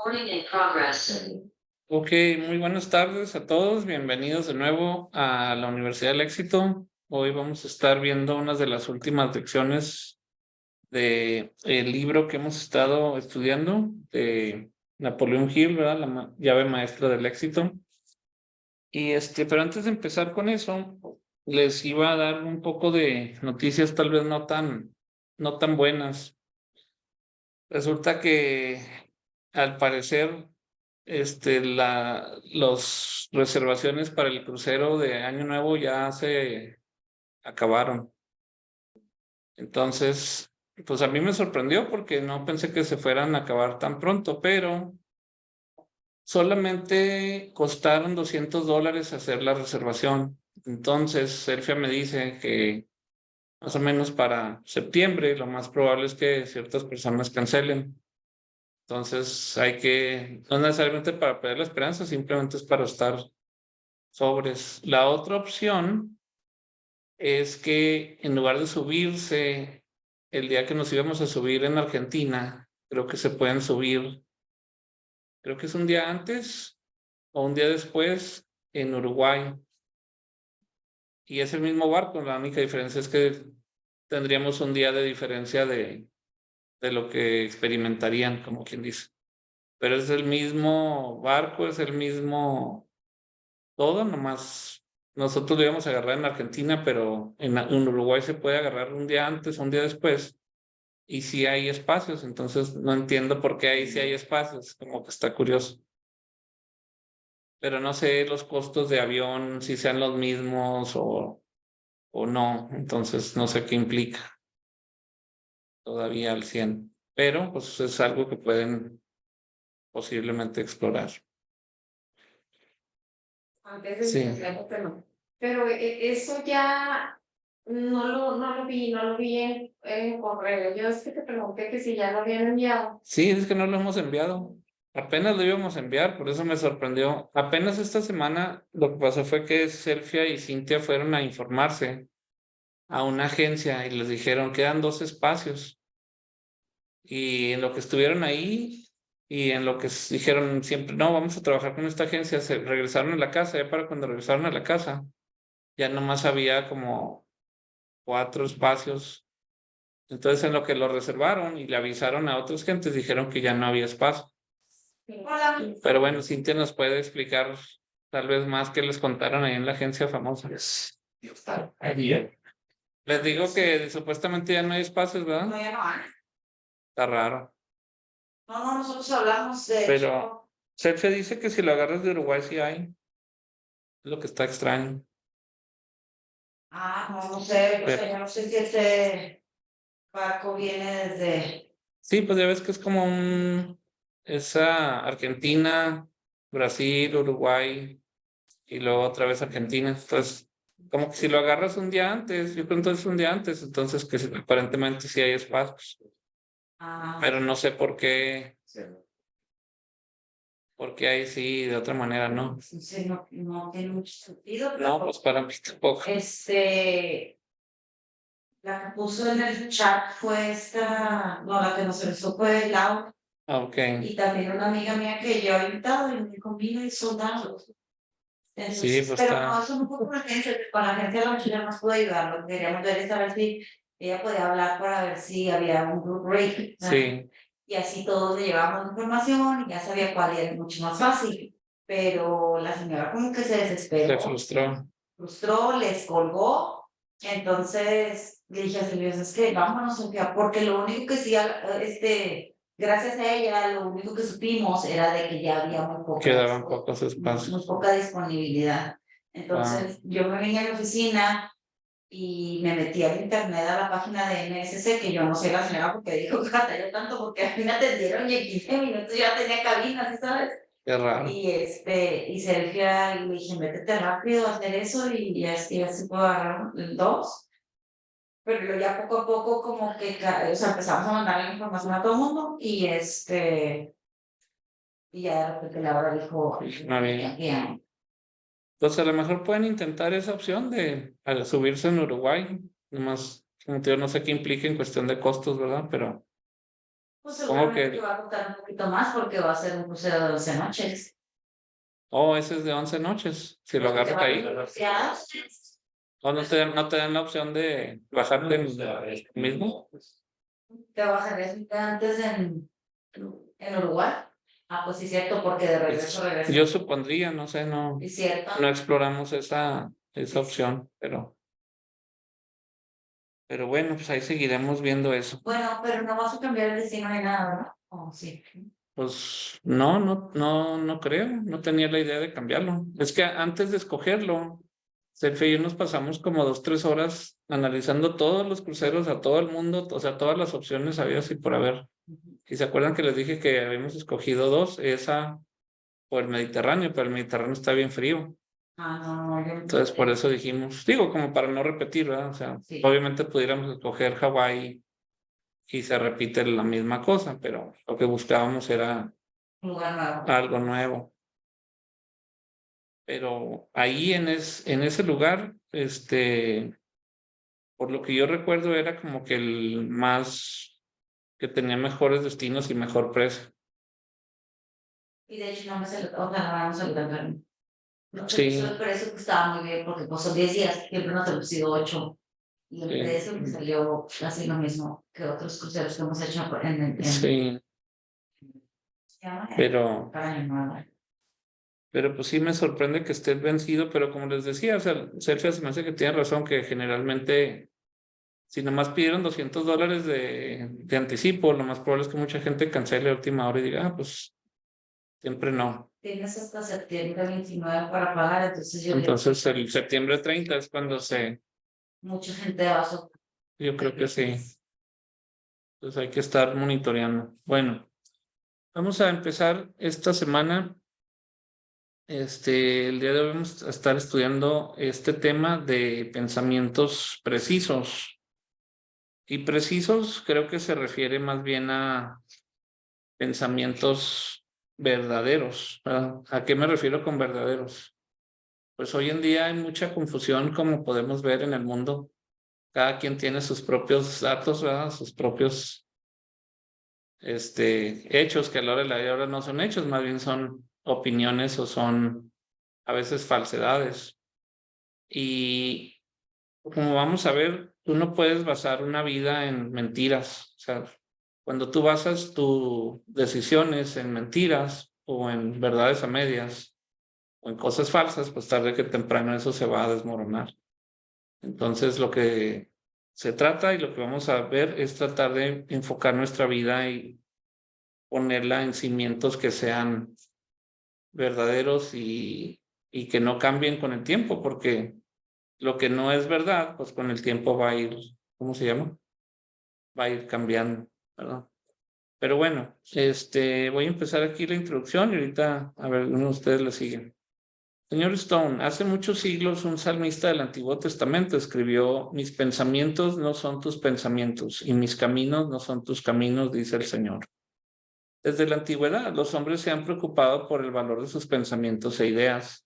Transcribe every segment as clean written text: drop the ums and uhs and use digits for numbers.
Recording in progress. Ok, muy buenas tardes a todos. Bienvenidos de nuevo a la Universidad del Éxito. Hoy vamos a estar viendo unas de las últimas lecciones del libro que hemos estado estudiando de Napoleón Hill, ¿verdad? La llave maestra del éxito. Pero antes de empezar con eso, les iba a dar un poco de noticias tal vez no tan buenas. Resulta que al parecer las reservaciones para el crucero de Año Nuevo ya se acabaron. Entonces, pues a mí me sorprendió porque no pensé que se fueran a acabar tan pronto, pero solamente costaron $200 hacer la reservación. Entonces, Sergio me dice que más o menos para septiembre lo más probable es que ciertas personas cancelen. Entonces no necesariamente para perder la esperanza, simplemente es para estar sobres. La otra opción es que en lugar de subirse el día que nos íbamos a subir en Argentina, creo que se pueden subir, creo que es un día antes o un día después en Uruguay. Y es el mismo barco, la única diferencia es que tendríamos un día de diferencia de lo que experimentarían, como quien dice. Pero es el mismo barco, es el mismo todo, nomás nosotros lo íbamos a agarrar en Argentina, pero en Uruguay se puede agarrar un día antes, un día después, y sí hay espacios, entonces no entiendo por qué ahí sí hay espacios, como que está curioso. Pero no sé los costos de avión, si sean los mismos o no, entonces no sé qué implica todavía al 100, pero pues es algo que pueden posiblemente explorar. Antes Sí. Pero eso ya no lo vi en correo. Yo es que te pregunté que si ya lo habían enviado. Sí, es que no lo hemos enviado. Apenas lo íbamos a enviar, por eso me sorprendió. Apenas esta semana lo que pasó fue que Serfia y Cintia fueron a informarse a una agencia y les dijeron que quedan 2 espacios. Y en lo que estuvieron ahí y en lo que dijeron siempre, no, vamos a trabajar con esta agencia, se regresaron a la casa. Ya para cuando regresaron a la casa, ya nomás había como 4 espacios. Entonces en lo que lo reservaron y le avisaron a otras gentes, dijeron que ya no había espacio. Hola. Pero bueno, Cintia nos puede explicar tal vez más que les contaron ahí en la agencia famosa. Les digo que supuestamente ya no hay espacios, ¿verdad? No, ya no hay. Está raro. No, nosotros hablamos de Pero Sergio dice que si lo agarras de Uruguay sí hay. Es lo que está extraño. No sé, Pero, yo no sé si ese barco viene desde. sí, pues ya ves que es como esa Argentina, Brasil, Uruguay y luego otra vez Argentina. Entonces, como que si lo agarras un día antes, yo creo entonces un día antes, entonces que aparentemente sí hay espacios. Pero no sé por qué, porque ahí sí, de otra manera no. Sí, no tiene mucho sentido. No, pues para mí tampoco. La que puso en el chat fue la que nos regresó fue Lau, Ok. y también una amiga mía que yo he invitado y me convino y son dados. Sí, pues Pero no, está. eso no fue con la agencia de la mochila nos pudo ayudar. Lo que queríamos ver es saber si ella podía hablar para ver si había un group rate. Sí. Y así todos le llevábamos información y ya sabía cuál era mucho más fácil. Pero la señora como que se desesperó. Se frustró. Les colgó. Entonces le dije a Silvia, es que vámonos, Sofía, porque lo único que sí, gracias a ella, lo único que supimos era de que ya había Quedaban pocos espacios. muy poca disponibilidad. Entonces yo me vine a la oficina y me metí al internet a la página de NSC, que yo no sé la señora porque dijo que batalló tanto, porque a mí me atendieron y en 15 minutos ya tenía cabina, ¿sí sabes? Qué raro. Y Sergio, y le dije, métete rápido a hacer eso y así puedo agarrar 2. Pero luego ya poco a poco como que, o sea, empezamos a mandar la información a todo el mundo y y ya de repente la hora dijo, No había. ya. Entonces a lo mejor pueden intentar esa opción de subirse en Uruguay. Nomás, como te digo, no sé qué implica en cuestión de costos, ¿verdad? Pero Pues Supongo seguramente que, va a costar un poquito más porque va a ser un crucero de 12 noches. oh, ese es de 11 noches, si lo Porque te agarras va a ahí. negociar, O no te dan la opción de bajarte el mismo. te bajaré antes en Uruguay. Ah, pues sí, cierto, porque de regreso regresa. Yo supondría, no sé, Es cierto. no exploramos esa opción, pero bueno, pues ahí seguiremos viendo eso. Bueno, pero no vas a cambiar el destino ni nada, ¿verdad? Oh, sí. Pues no creo, no tenía la idea de cambiarlo. Es que antes de escogerlo, Sergio y yo nos pasamos como 2, 3 horas analizando todos los cruceros a todo el mundo, o sea, todas las opciones habidas y por haber. Y se acuerdan que les dije que habíamos escogido dos, esa o el Mediterráneo, pero el Mediterráneo está bien frío. Ah, no, yo Entonces por eso dijimos, digo, como para no repetir, ¿verdad? O sea, sí. obviamente pudiéramos escoger Hawái y se repite la misma cosa, pero lo que buscábamos era Un lugar nuevo. algo nuevo. Pero ahí en ese lugar, por lo que yo recuerdo, era como que el más que tenía mejores destinos y mejor precio. Y de hecho no me salió, o sea, no vamos a saludar. No, Sí, el precio que estaba muy bien porque pues son 10 días, siempre nos ha sido 8. Y el sí, precio me salió casi lo mismo que otros cruceros que hemos hecho sí, ¿se llama? pero, Para Año Nuevo. pero pues sí me sorprende que esté vencido, pero como les decía, o sea, Sergio se me hace que tiene razón que generalmente si nomás pidieron $200 de anticipo, lo más probable es que mucha gente cancele a última hora y diga, ah, pues siempre no. Tienes hasta septiembre 29 para pagar, entonces yo digo, Entonces el septiembre 30 es cuando mucha gente va a yo creo que sí. Entonces hay que estar monitoreando. Bueno, vamos a empezar esta semana. El día de hoy vamos a estar estudiando este tema de pensamientos precisos. Y precisos creo que se refiere más bien a pensamientos verdaderos, ¿verdad? ¿A qué me refiero con verdaderos? Pues hoy en día hay mucha confusión, como podemos ver en el mundo. Cada quien tiene sus propios datos, ¿verdad? Sus propios hechos que a la hora de la hora no son hechos, más bien son opiniones o son a veces falsedades. Y como vamos a ver, tú no puedes basar una vida en mentiras. O sea, cuando tú basas tus decisiones en mentiras o en verdades a medias o en cosas falsas, pues tarde que temprano eso se va a desmoronar. Entonces, lo que se trata y lo que vamos a ver es tratar de enfocar nuestra vida y ponerla en cimientos que sean verdaderos y que no cambien con el tiempo, porque lo que no es verdad, pues con el tiempo va a ir, ¿cómo se llama? Va a ir cambiando, ¿verdad? Pero bueno, voy a empezar aquí la introducción y ahorita a ver, uno de ustedes le sigue. Señor Stone, hace muchos siglos un salmista del Antiguo Testamento escribió, mis pensamientos no son tus pensamientos y mis caminos no son tus caminos, dice el Señor. Desde la antigüedad, los hombres se han preocupado por el valor de sus pensamientos e ideas.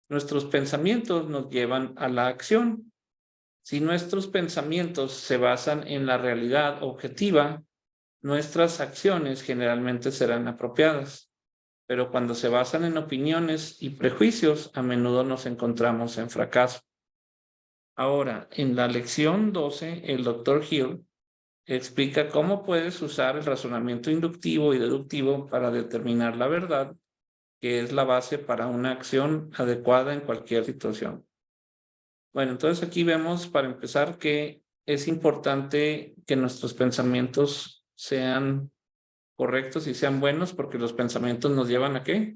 Nuestros pensamientos nos llevan a la acción. Si nuestros pensamientos se basan en la realidad objetiva, nuestras acciones generalmente serán apropiadas. Pero cuando se basan en opiniones y prejuicios, a menudo nos encontramos en fracaso. Ahora, en la lección 12, el Dr. Hill explica cómo puedes usar el razonamiento inductivo y deductivo para determinar la verdad, que es la base para una acción adecuada en cualquier situación. Bueno, entonces aquí vemos, para empezar, que es importante que nuestros pensamientos sean correctos y sean buenos, porque los pensamientos nos llevan ¿a qué?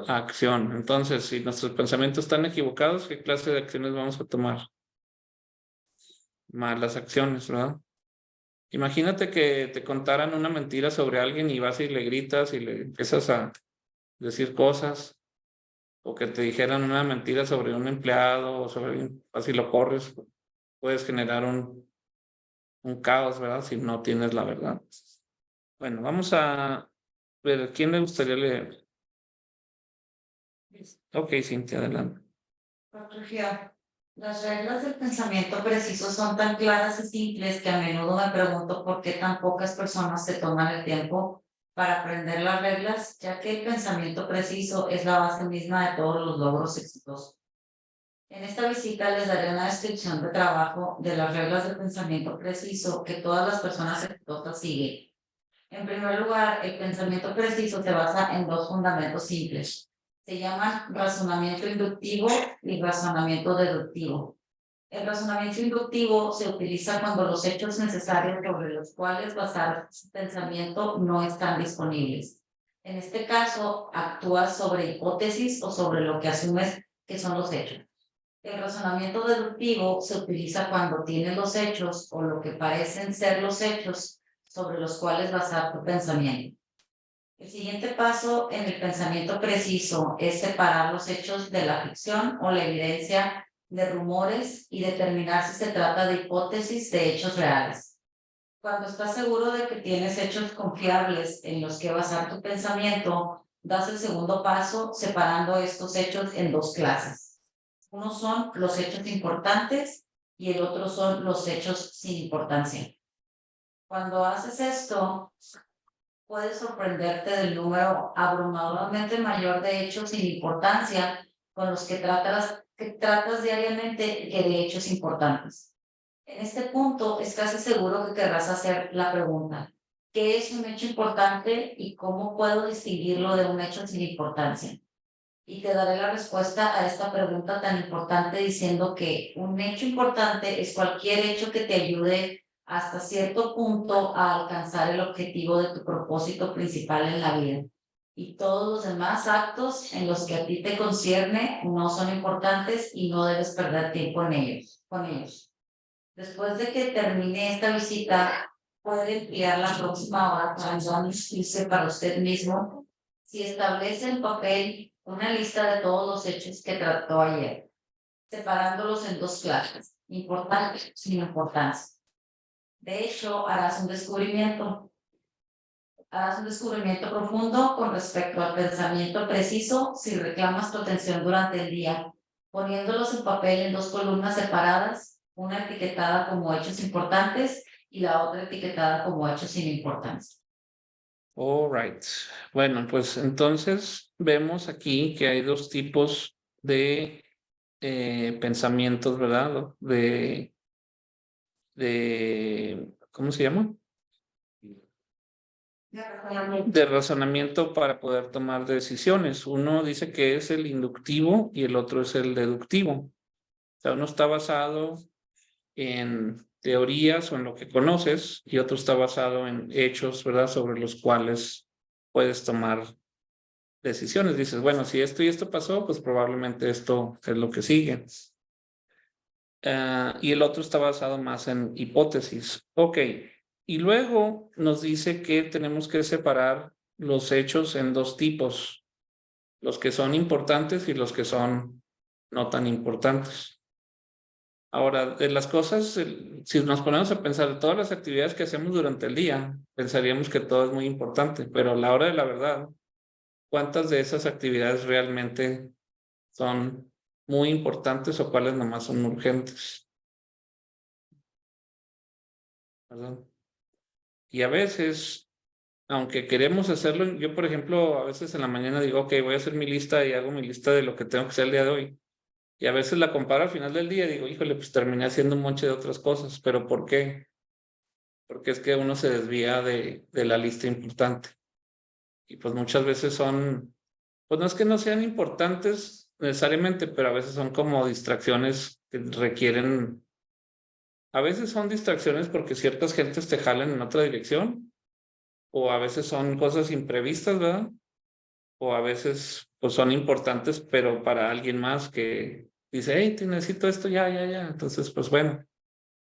A acción. Entonces, si nuestros pensamientos están equivocados, ¿qué clase de acciones vamos a tomar? Malas acciones, ¿verdad? Imagínate que te contaran una mentira sobre alguien y vas y le gritas y le empiezas a decir cosas, o que te dijeran una mentira sobre un empleado o sobre alguien, así lo corres, puedes generar un caos, ¿verdad? Si no tienes la verdad. Bueno, vamos a ver, ¿quién le gustaría leer? Ok, Cintia, adelante. Las reglas del pensamiento preciso son tan claras y simples que a menudo me pregunto por qué tan pocas personas se toman el tiempo para aprender las reglas, ya que el pensamiento preciso es la base misma de todos los logros exitosos. En esta visita les daré una descripción de trabajo de las reglas del pensamiento preciso que todas las personas exitosas siguen. En primer lugar, el pensamiento preciso se basa en dos fundamentos simples. Se llaman razonamiento inductivo y razonamiento deductivo. El razonamiento inductivo se utiliza cuando los hechos necesarios sobre los cuales basar su pensamiento no están disponibles. En este caso, actúas sobre hipótesis o sobre lo que asumes que son los hechos. El razonamiento deductivo se utiliza cuando tienes los hechos o lo que parecen ser los hechos sobre los cuales basar tu pensamiento. El siguiente paso en el pensamiento preciso es separar los hechos de la ficción o la evidencia de rumores y determinar si se trata de hipótesis de hechos reales. Cuando estás seguro de que tienes hechos confiables en los que basar tu pensamiento, das el segundo paso separando estos hechos en dos clases. Uno son los hechos importantes y el otro son los hechos sin importancia. Cuando haces esto, puedes sorprenderte del número abrumadoramente mayor de hechos sin importancia con los que tratas diariamente que de hechos importantes. En este punto es casi seguro que querrás hacer la pregunta: ¿qué es un hecho importante y cómo puedo distinguirlo de un hecho sin importancia? Y te daré la respuesta a esta pregunta tan importante diciendo que un hecho importante es cualquier hecho que te ayude hasta cierto punto a alcanzar el objetivo de tu propósito principal en la vida. Y todos los demás actos en los que a ti te concierne no son importantes y no debes perder tiempo con ellos. Después de que termine esta visita, puede emplear la próxima hora para irse para usted mismo. Si establece en papel una lista de todos los hechos que trató ayer, separándolos en dos clases: importantes y sin importancia. De hecho, harás un descubrimiento profundo con respecto al pensamiento preciso si reclamas tu atención durante el día, poniéndolos en papel en dos columnas separadas, una etiquetada como hechos importantes y la otra etiquetada como hechos sin importancia. All right. Bueno, pues entonces vemos aquí que hay dos tipos de pensamientos, ¿verdad? ¿Cómo se llama? De razonamiento para poder tomar decisiones. Uno dice que es el inductivo y el otro es el deductivo. O sea, uno está basado en teorías o en lo que conoces y otro está basado en hechos, ¿verdad? Sobre los cuales puedes tomar decisiones. Dices, bueno, si esto y esto pasó, pues probablemente esto es lo que sigue. Y el otro está basado más en hipótesis. Ok. Y luego nos dice que tenemos que separar los hechos en dos tipos, los que son importantes y los que son no tan importantes. Ahora, de las cosas, si nos ponemos a pensar de todas las actividades que hacemos durante el día, pensaríamos que todo es muy importante, pero a la hora de la verdad, ¿cuántas de esas actividades realmente son muy importantes o cuáles nomás son urgentes? ¿Verdad? Y a veces, aunque queremos hacerlo, yo por ejemplo, a veces en la mañana digo, ok, voy a hacer mi lista y hago mi lista de lo que tengo que hacer el día de hoy. Y a veces la comparo al final del día y digo, híjole, pues terminé haciendo un montón de otras cosas, pero ¿por qué? Porque es que uno se desvía de la lista importante. Y pues muchas veces son, pues no es que no sean importantes necesariamente, pero a veces son como distracciones que requieren, a veces son distracciones porque ciertas gentes te jalan en otra dirección, o a veces son cosas imprevistas, ¿verdad? O a veces pues son importantes, pero para alguien más que dice, hey, te necesito esto ya, ya, ya. Entonces, pues bueno,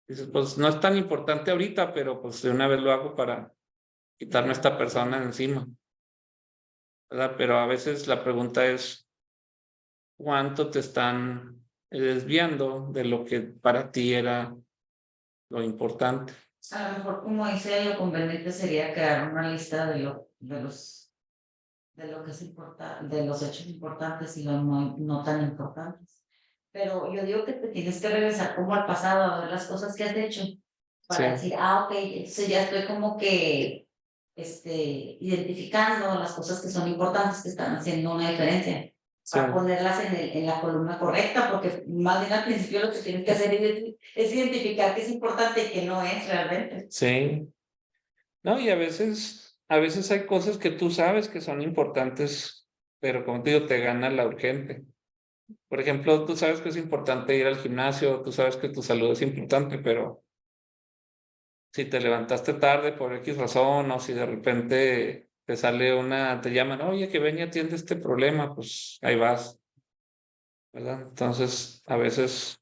dices, pues no es tan importante ahorita, pero pues de una vez lo hago para quitarme a esta persona de encima, ¿verdad? Pero a veces la pregunta es, ¿cuánto te están desviando de lo que para ti era lo importante? A lo mejor, como dice, lo conveniente sería crear una lista de lo que es importante, de los hechos importantes y los no tan importantes. pero yo digo que te tienes que regresar como al pasado a ver las cosas que has hecho para Sí, decir, ok, entonces ya estoy como que identificando las cosas que son importantes, que están haciendo una diferencia, sí, para ponerlas en la columna correcta, porque más bien al principio lo que tienes que hacer es identificar qué es importante y qué no es realmente. sí. No, y a veces hay cosas que tú sabes que son importantes, pero como te digo, te gana la urgente. Por ejemplo, tú sabes que es importante ir al gimnasio, tú sabes que tu salud es importante, pero si te levantaste tarde por X razón o si de repente te sale te llaman, oye, que ven y atiende este problema, pues ahí vas, ¿verdad? Entonces, a veces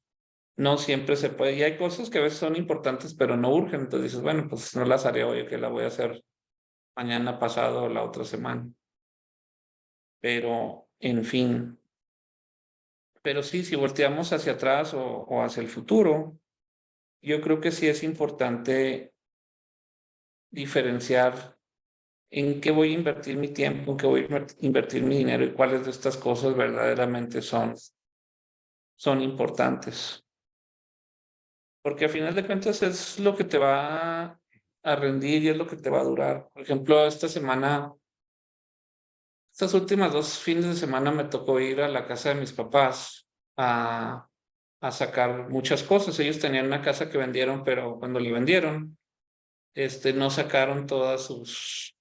no siempre se puede. Y hay cosas que a veces son importantes, pero no urgen. Entonces dices, bueno, pues no las haré hoy, que la voy a hacer mañana, pasado o la otra semana. Pero, en fin. Pero sí, si volteamos hacia atrás o hacia el futuro, yo creo que sí es importante diferenciar en qué voy a invertir mi tiempo, en qué voy a invertir mi dinero y cuáles de estas cosas verdaderamente son importantes. Porque a final de cuentas es lo que te va a rendir y es lo que te va a durar. Por ejemplo, estas últimas 2 fines de semana me tocó ir a la casa de mis papás a, a sacar muchas cosas. Ellos tenían una casa que vendieron, pero cuando le vendieron, no sacaron todas sus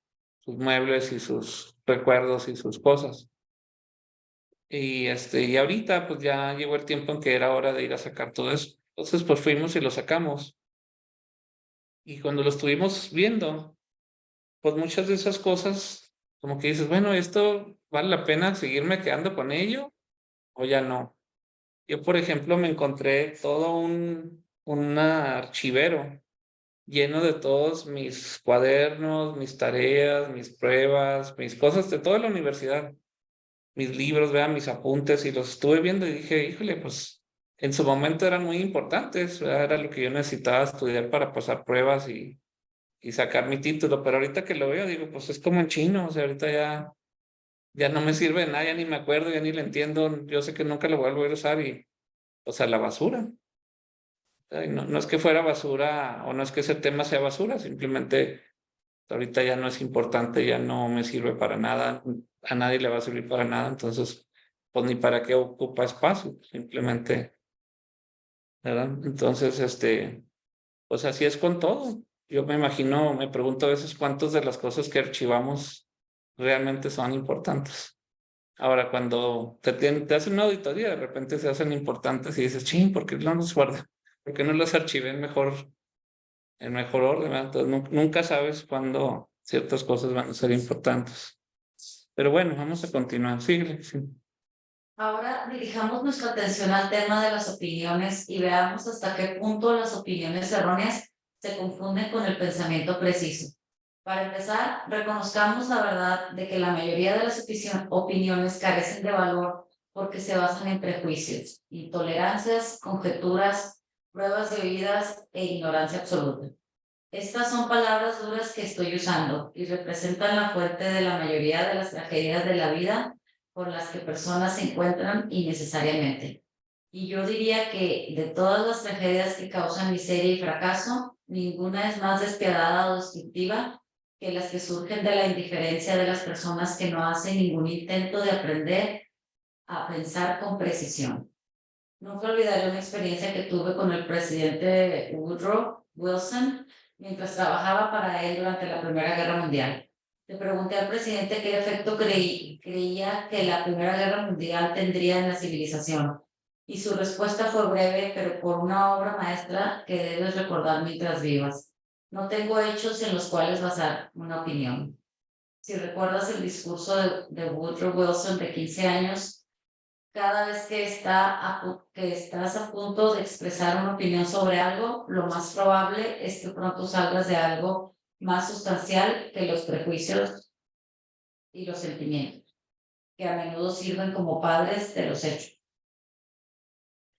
muebles y sus recuerdos y sus cosas. Y ahorita pues ya llegó el tiempo en que era hora de ir a sacar todo eso. Entonces pues fuimos y lo sacamos. Y cuando lo estuvimos viendo, pues muchas de esas cosas, como que dices, bueno, ¿esto vale la pena seguirme quedando con ello o ya no? Yo, por ejemplo, me encontré todo un archivero lleno de todos mis cuadernos, mis tareas, mis pruebas, mis cosas de toda la universidad, mis libros, vean, mis apuntes, y los estuve viendo y dije, híjole, pues en su momento eran muy importantes, ¿verdad? Era lo que yo necesitaba estudiar para pasar pruebas y sacar mi título, pero ahorita que lo veo, digo, pues es como en chino, o sea, ahorita ya no me sirve de nada, ya ni me acuerdo, ya ni lo entiendo, yo sé que nunca lo voy a volver a usar y, o sea, la basura. Ay, no, no es que fuera basura o no es que ese tema sea basura, simplemente ahorita ya no es importante, ya no me sirve para nada, a nadie le va a servir para nada, entonces, pues ni para qué ocupa espacio, simplemente, ¿verdad? Entonces, pues así es con todo. Yo me imagino, me pregunto a veces cuántas de las cosas que archivamos realmente son importantes. Ahora, cuando te hacen una auditoría, de repente se hacen importantes y dices, ching, ¿por qué no los guardé? ¿Por qué no los archivé en mejor orden? ¿Verdad? Entonces, nunca sabes cuándo ciertas cosas van a ser importantes. Pero bueno, vamos a continuar. Sigue, sí. Ahora dirijamos nuestra atención al tema de las opiniones y veamos hasta qué punto las opiniones erróneas se confunden con el pensamiento preciso. Para empezar, reconozcamos la verdad de que la mayoría de las opiniones carecen de valor porque se basan en prejuicios, intolerancias, conjeturas, pruebas de oídas e ignorancia absoluta. Estas son palabras duras que estoy usando y representan la fuente de la mayoría de las tragedias de la vida por las que personas se encuentran innecesariamente. Y yo diría que de todas las tragedias que causan miseria y fracaso, ninguna es más despiadada o destructiva que las que surgen de la indiferencia de las personas que no hacen ningún intento de aprender a pensar con precisión. Nunca olvidaré una experiencia que tuve con el presidente Woodrow Wilson mientras trabajaba para él durante la Primera Guerra Mundial. Le pregunté al presidente qué efecto creía que la Primera Guerra Mundial tendría en la civilización. Y su respuesta fue breve, pero por una obra maestra que debes recordar mientras vivas. No tengo hechos en los cuales basar una opinión. Si recuerdas el discurso de Woodrow Wilson de 15 años, cada vez que estás a punto de expresar una opinión sobre algo, lo más probable es que pronto salgas de algo más sustancial que los prejuicios y los sentimientos, que a menudo sirven como padres de los hechos.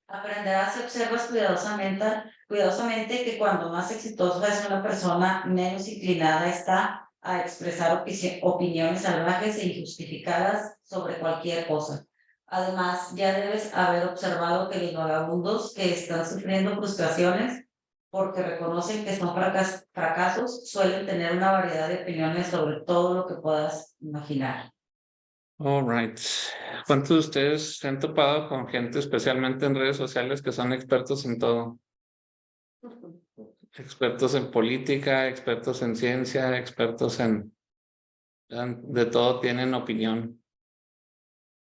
Aprenderás y observas cuidadosamente que cuando más exitosa es una persona, menos inclinada está a expresar opiniones salvajes e injustificadas sobre cualquier cosa, Además, ya debes haber observado que los vagabundos que están sufriendo frustraciones porque reconocen que son fracasos, suelen tener una variedad de opiniones sobre todo lo que puedas imaginar. All right. ¿Cuántos de ustedes se han topado con gente, especialmente en redes sociales, que son expertos en todo? Expertos en política, expertos en ciencia, expertos en de todo, tienen opinión.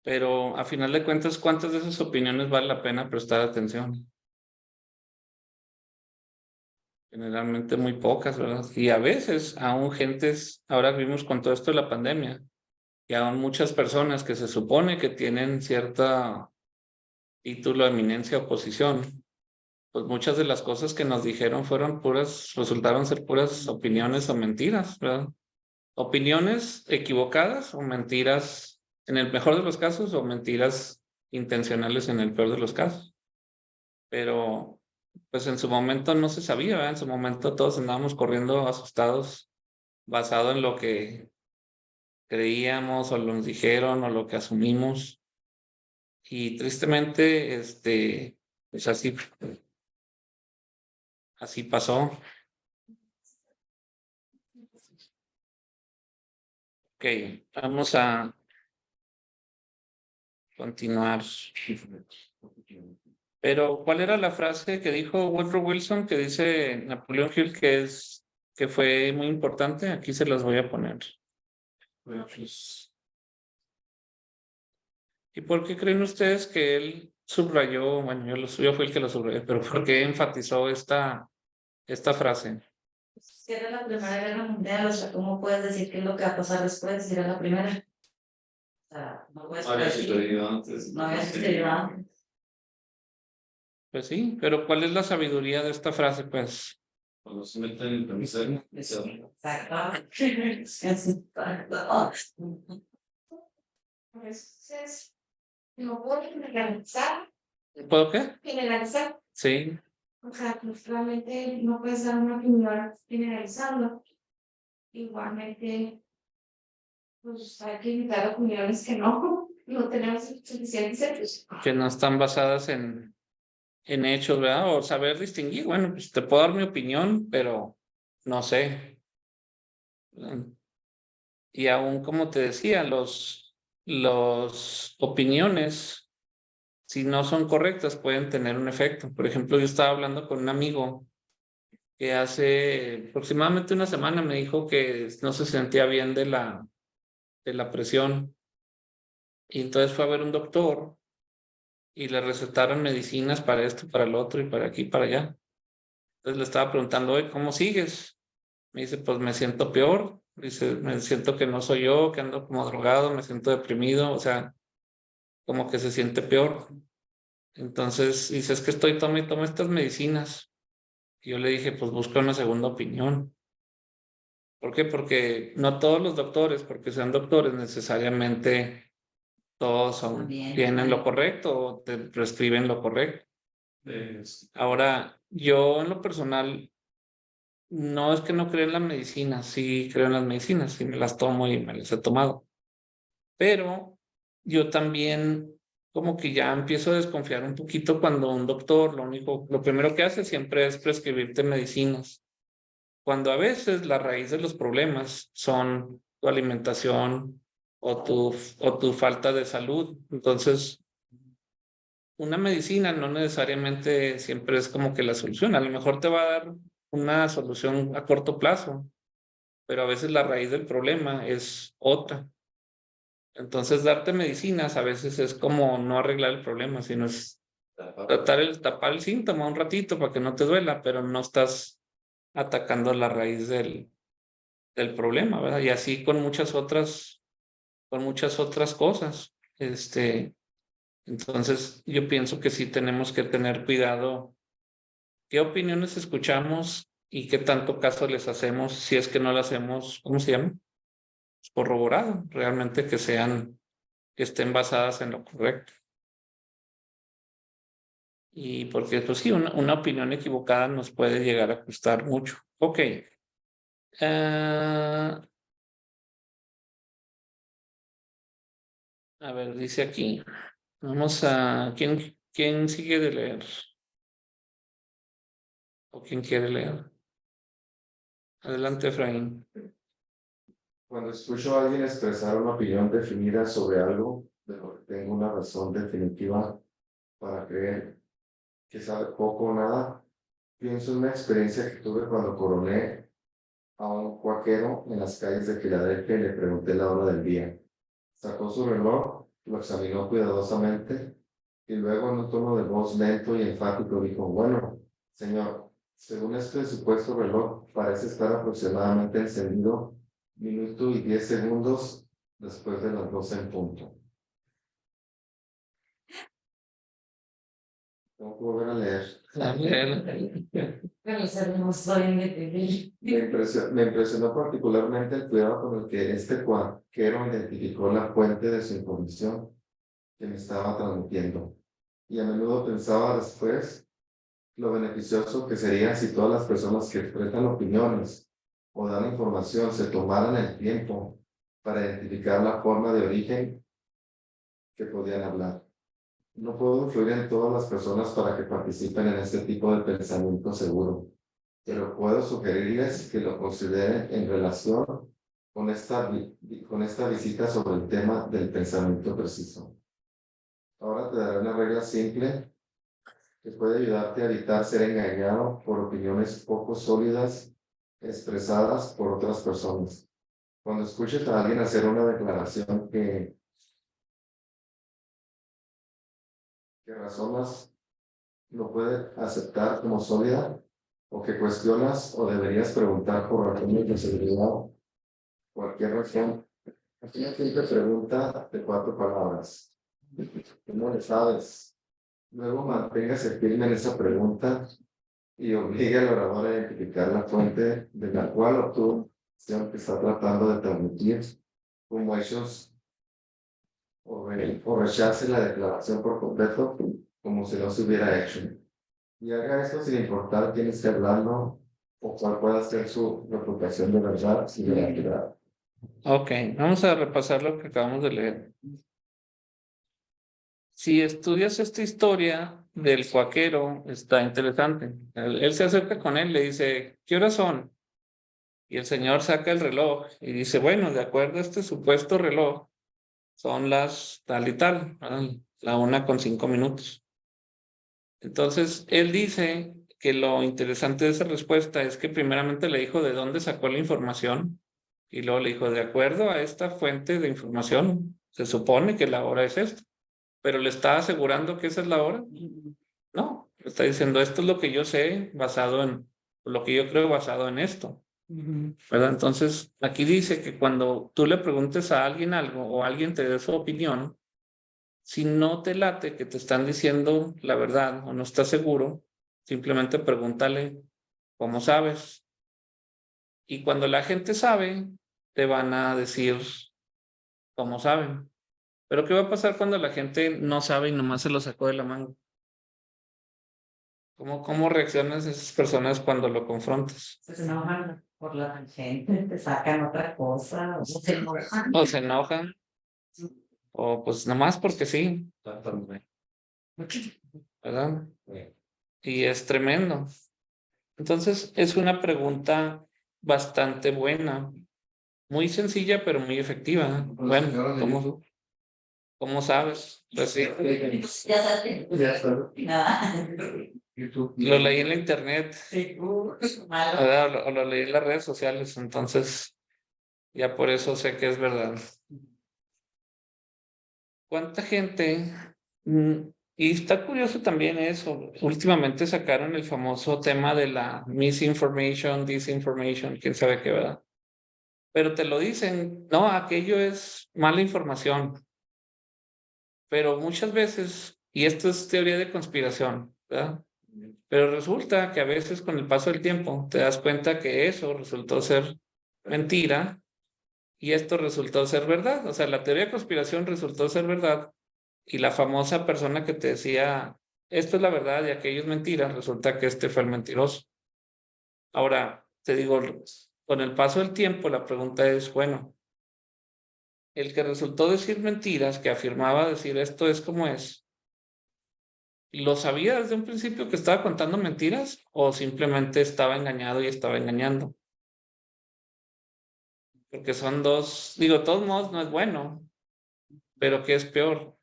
Pero a final de cuentas, ¿cuántas de esas opiniones vale la pena prestar atención? Generalmente muy pocas, ¿verdad? Y a veces, aún gentes, ahora vimos con todo esto de la pandemia, y aún muchas personas que se supone que tienen cierto título de eminencia o posición, pues muchas de las cosas que nos dijeron resultaron ser puras opiniones o mentiras, ¿verdad? Opiniones equivocadas o mentiras, en el mejor de los casos, o mentiras intencionales en el peor de los casos. Pero pues en su momento no se sabía, ¿verdad? En su momento todos andábamos corriendo asustados basado en lo que creíamos o nos dijeron o lo que asumimos. Y tristemente, pues así pasó. Ok, vamos a continuar. Pero, ¿cuál era la frase que dijo Woodrow Wilson, que dice Napoleón Hill, que fue muy importante? Aquí se las voy a poner. ¿Y por qué creen ustedes que él subrayó? Bueno, yo fui el que lo subrayé, pero ¿por qué enfatizó esta frase? Si era la Primera Guerra Mundial, o sea, ¿cómo puedes decir qué es lo que va a pasar después si era la primera? O sea, no puedes predecir, no había sucedido antes. Pues sí, pero ¿cuál es la sabiduría de esta frase? Pues Cuando se meten en el camisero, Exacto. Entonces, no puedo ¿puedo qué? generalizar, Sí, o sea, pues realmente no puedes dar una opinión generalizando. Igualmente, pues hay que evitar opiniones que no tenemos suficientes hechos. que no están basadas en hechos, ¿verdad? O saber distinguir. Bueno, pues te puedo dar mi opinión, pero no sé. Y aún como te decía, los opiniones, si no son correctas, pueden tener un efecto. Por ejemplo, yo estaba hablando con un amigo que hace aproximadamente una semana me dijo que no se sentía bien de la presión. Y entonces fue a ver un doctor y le recetaron medicinas para esto, para el otro y para aquí, para allá. Entonces le estaba preguntando, oye, ¿cómo sigues? Me dice, pues me siento peor. Dice, me siento que no soy yo, que ando como drogado, me siento deprimido, o sea, como que se siente peor. Entonces dice, es que estoy toma estas medicinas. Y yo le dije, pues busca una segunda opinión. ¿Por qué? Porque no todos los doctores, porque sean doctores, necesariamente todos tienen lo correcto o te prescriben lo correcto. Ahora, yo en lo personal, no es que no creo en las medicinas, sí creo en las medicinas, sí me las tomo y me las he tomado. Pero yo también como que ya empiezo a desconfiar un poquito cuando un doctor lo primero que hace siempre es prescribirte medicinas, cuando a veces la raíz de los problemas son tu alimentación o tu falta de salud. Entonces, una medicina no necesariamente siempre es como que la solución. A lo mejor te va a dar una solución a corto plazo, pero a veces la raíz del problema es otra. Entonces, darte medicinas a veces es como no arreglar el problema, sino es tapar el síntoma un ratito para que no te duela, pero no estás atacando la raíz del problema, ¿verdad? Y así con muchas otras cosas. Entonces, yo pienso que sí tenemos que tener cuidado qué opiniones escuchamos y qué tanto caso les hacemos, si es que no las hacemos, ¿cómo se llama? Corroborado, realmente que estén basadas en lo correcto. Y porque, pues sí, una opinión equivocada nos puede llegar a costar mucho. Ok. A ver, dice aquí. Vamos a... ¿Quién sigue de leer? ¿O quién quiere leer? Adelante, Efraín. Cuando escucho a alguien expresar una opinión definida sobre algo, de lo que tengo una razón definitiva para creer que sabe poco o nada, pienso en una experiencia que tuve cuando coroné a un cuaquero en las calles de Filadelfia y le pregunté la hora del día. Sacó su reloj, lo examinó cuidadosamente y luego en un tono de voz lento y enfático dijo, bueno, señor, según este supuesto reloj, parece estar aproximadamente encendido 1 minuto y 10 segundos después de las 12 en punto. Tengo que volver a leer. Pero no soy independiente. Me impresionó particularmente el cuidado con el que este cuaquero identificó la fuente de su información que me estaba transmitiendo. Y a menudo pensaba después lo beneficioso que sería si todas las personas que expresan opiniones o dan información se tomaran el tiempo para identificar la forma de origen que podían hablar. No puedo influir en todas las personas para que participen en este tipo de pensamiento seguro, pero puedo sugerirles que lo consideren en relación con esta visita sobre el tema del pensamiento preciso. Ahora te daré una regla simple que puede ayudarte a evitar ser engañado por opiniones poco sólidas expresadas por otras personas. Cuando escuches a alguien hacer una declaración que razonas no puede aceptar como sólida, o que cuestionas o deberías preguntar por razones de seguridad, cualquier razón, aquí una simple pregunta de 4 palabras. ¿Cómo le sabes? Luego manténgase firme en esa pregunta y obligue al orador a identificar la fuente de la cual obtuvo la información que está tratando de transmitir, como hechos o rechace la declaración por completo, como si no se hubiera hecho. Y haga esto sin importar quién esté hablando o cuál pueda ser su reputación de verdad y de realidad. Ok, vamos a repasar lo que acabamos de leer. Si estudias esta historia del cuaquero, está interesante. Él se acerca con él, le dice, ¿qué horas son? Y el señor saca el reloj y dice, bueno, de acuerdo a este supuesto reloj, son las tal y tal, ¿verdad? La 1:05. Entonces, él dice que lo interesante de esa respuesta es que primeramente le dijo de dónde sacó la información y luego le dijo, de acuerdo a esta fuente de información, se supone que la hora es esta, pero le está asegurando que esa es la hora. No, le está diciendo, esto es lo que yo sé basado en, lo que yo creo basado en esto. ¿Verdad? Entonces, aquí dice que cuando tú le preguntes a alguien algo o alguien te dé su opinión, si no te late que te están diciendo la verdad o no estás seguro, simplemente pregúntale cómo sabes. Y cuando la gente sabe, te van a decir cómo saben. Pero ¿qué va a pasar cuando la gente no sabe y nomás se lo sacó de la manga? ¿Cómo reaccionan esas personas cuando lo confrontas? Se enojan por la tangente, te sacan otra cosa, o se enojan. O se enojan, o pues nomás porque sí, ¿verdad? Y es tremendo. Entonces, es una pregunta bastante buena, muy sencilla, pero muy efectiva. Bueno, ¿cómo sabes? Pues sí, Ya sabes. Nada. lo leí en la internet, Malo. ¿verdad? O lo leí en las redes sociales, entonces ya por eso sé que es verdad. ¿Cuánta gente? Y está curioso también eso. Últimamente sacaron el famoso tema de la misinformation, disinformation, quién sabe qué, ¿verdad? Pero te lo dicen, no, aquello es mala información. Pero muchas veces, y esto es teoría de conspiración, ¿verdad? Pero resulta que a veces con el paso del tiempo te das cuenta que eso resultó ser mentira y esto resultó ser verdad. O sea, la teoría de conspiración resultó ser verdad y la famosa persona que te decía, esto es la verdad y aquello es mentira, resulta que este fue el mentiroso. Ahora, te digo, con el paso del tiempo, la pregunta es, bueno, el que resultó decir mentiras, que afirmaba decir esto es como es, ¿lo sabía desde un principio que estaba contando mentiras o simplemente estaba engañado y estaba engañando? Porque son dos, digo, de todos modos no es bueno, pero ¿qué es peor?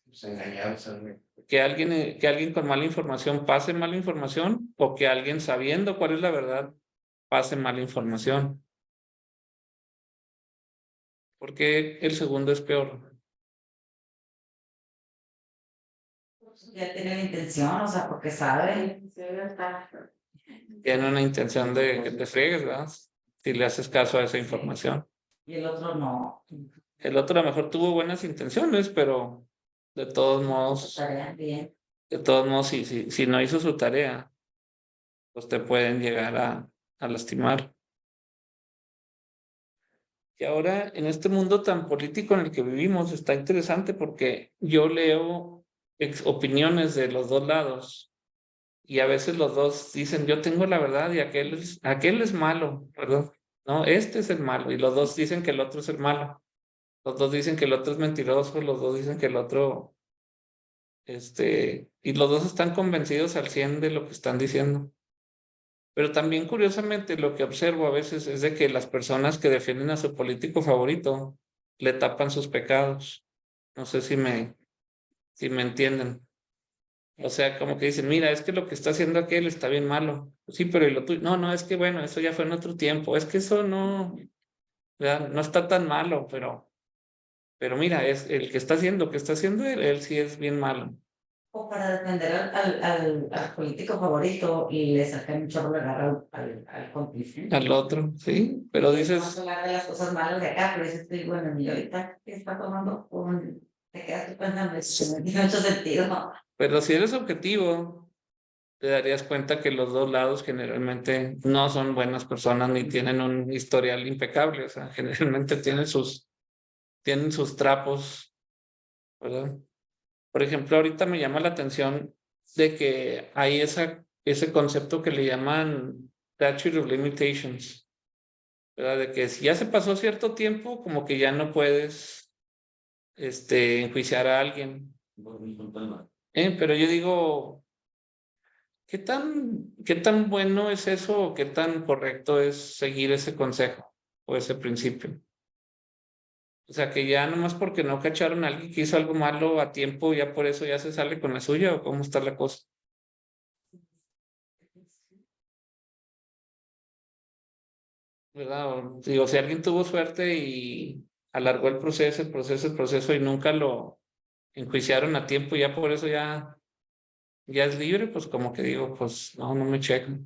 Pues engañados, hombre. Que alguien con mala información pase mala información o que alguien sabiendo cuál es la verdad pase mala información. Porque el segundo es peor. Ya tiene la intención, o sea, porque sabe. Tiene una intención de que te friegues, ¿verdad? Si le haces caso a esa información. Y el otro no. El otro a lo mejor tuvo buenas intenciones, pero de todos modos, Tarea bien. si no hizo su tarea, pues te pueden llegar a lastimar. Y ahora, en este mundo tan político en el que vivimos, está interesante porque yo leo opiniones de los dos lados y a veces los dos dicen, yo tengo la verdad y aquel es malo, ¿verdad? No, este es el malo y los dos dicen que el otro es el malo. Los dos dicen que el otro es mentiroso, los dos dicen que el otro, y los dos están convencidos al 100 de lo que están diciendo. Pero también curiosamente lo que observo a veces es de que las personas que defienden a su político favorito le tapan sus pecados. No sé si me entienden. O sea, como que dicen, mira, es que lo que está haciendo aquel está bien malo. Sí, pero ¿y lo tuyo? No, no, es que bueno, eso ya fue en otro tiempo. Es que eso no, ¿verdad? No está tan malo, pero mira, es el que está haciendo lo que está haciendo él sí es bien malo. O para defender al político favorito y le sacan mucho de agarrar al cómplice. Al otro, sí, pero Vamos a dices, hablar de las cosas malas de acá, pero dices tú, bueno, y ahorita que está tomando te quedas tú pensando, eso no tiene mucho sentido, ¿no? pero si eres objetivo, te darías cuenta que los dos lados generalmente no son buenas personas ni tienen un historial impecable, o sea, generalmente tienen sus trapos, ¿verdad? Por ejemplo, ahorita me llama la atención de que hay ese concepto que le llaman statute of limitations, ¿verdad? De que si ya se pasó cierto tiempo, como que ya no puedes, enjuiciar a alguien. Pero yo digo, qué tan bueno es eso o qué tan correcto es seguir ese consejo o ese principio? O sea, que ya nomás porque no cacharon a alguien que hizo algo malo a tiempo, ya por eso ya se sale con la suya o cómo está la cosa. ¿Verdad? Digo, si alguien tuvo suerte y alargó el proceso y nunca lo enjuiciaron a tiempo, ya por eso ya es libre, pues como que digo, pues no me checan.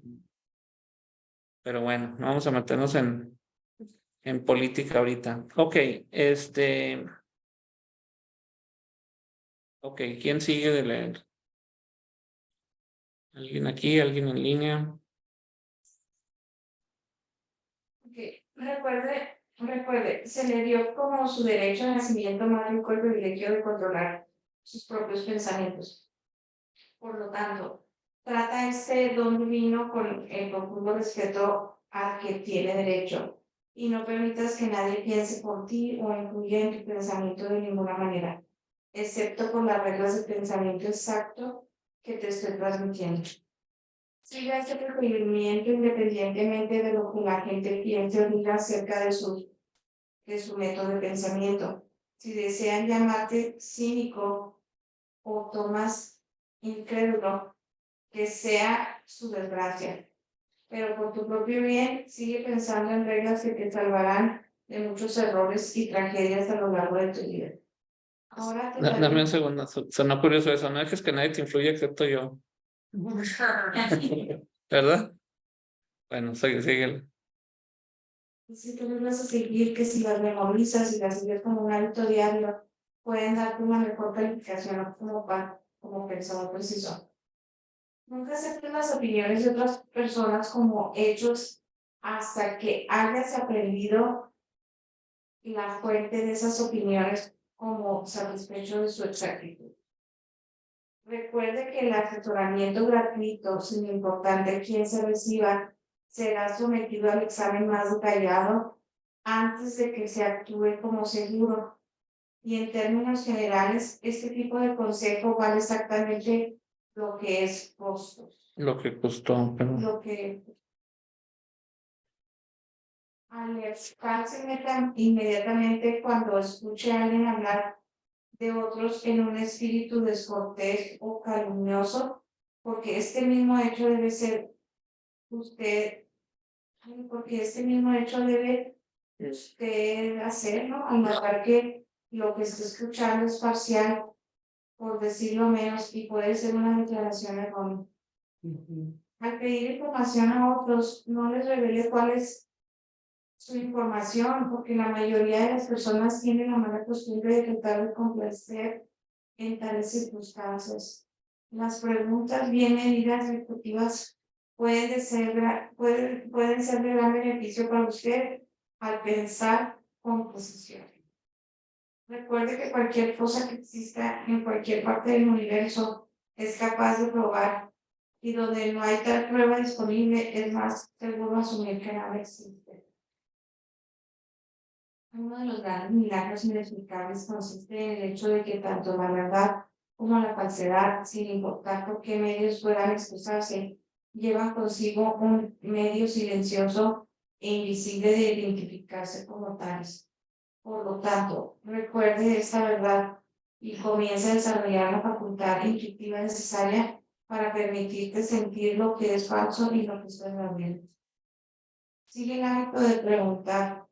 Pero bueno, no vamos a meternos en política ahorita. Ok, ok, ¿quién sigue de leer? ¿Alguien aquí? ¿Alguien en línea? Recuerde, se le dio como su derecho al nacimiento humano el privilegio de controlar sus propios pensamientos. Por lo tanto, trata este don divino con el profundo respeto al que tiene derecho y no permitas que nadie piense por ti o influya en tu pensamiento de ninguna manera, excepto por las reglas de pensamiento exacto que te estoy transmitiendo. Siga este procedimiento independientemente de lo que la gente piense o diga acerca de su método de pensamiento. Si desean llamarte cínico o Tomás incrédulo, que sea su desgracia. Pero por tu propio bien, sigue pensando en reglas que te salvarán de muchos errores y tragedias a lo largo de tu vida. Ahora te Dame un segundo, sonó curioso eso, no dejes que nadie te influya excepto yo. ¿Verdad? Bueno, sigue. Si tú vas a seguir, que si las memorizas y las sigues como un hábito diario, pueden darte una mejor calificación como pensador preciso. Nunca aceptes las opiniones de otras personas como hechos hasta que hayas aprendido la fuente de esas opiniones como satisfecho de su exactitud. Recuerde que el asesoramiento gratuito, sin importar de quién se reciba, será sometido al examen más detallado antes de que se actúe como seguro. Y en términos generales, este tipo de consejo vale exactamente lo que es costos. Lo que costó, pero Lo que alertarse inmediatamente cuando escuche a alguien hablar de otros en un espíritu descortés o calumnioso, porque este mismo hecho debe ser usted, porque este mismo hecho debe usted hacer, ¿no? Al notar que lo que está escuchando es parcial, por decirlo menos, y puede ser una declaración errónea. Al pedir información a otros, no les revele cuál es su información, porque la mayoría de las personas tienen la mala costumbre de tratar de complacer en tales circunstancias. Las preguntas bien medidas y efectivas pueden ser de gran beneficio para usted al pensar con precisión. Recuerde que cualquier cosa que exista en cualquier parte del universo es capaz de probar, y donde no hay tal prueba disponible es más seguro asumir que nada existe. Uno de los grandes milagros inexplicables consiste en el hecho de que tanto la verdad como la falsedad, sin importar por qué medios puedan expresarse, llevan consigo un medio silencioso e invisible de identificarse como tales. Por lo tanto, recuerde esta verdad y comience a desarrollar la facultad intuitiva necesaria para permitirte sentir lo que es falso y lo que es verdadero. Sigue el hábito de preguntar,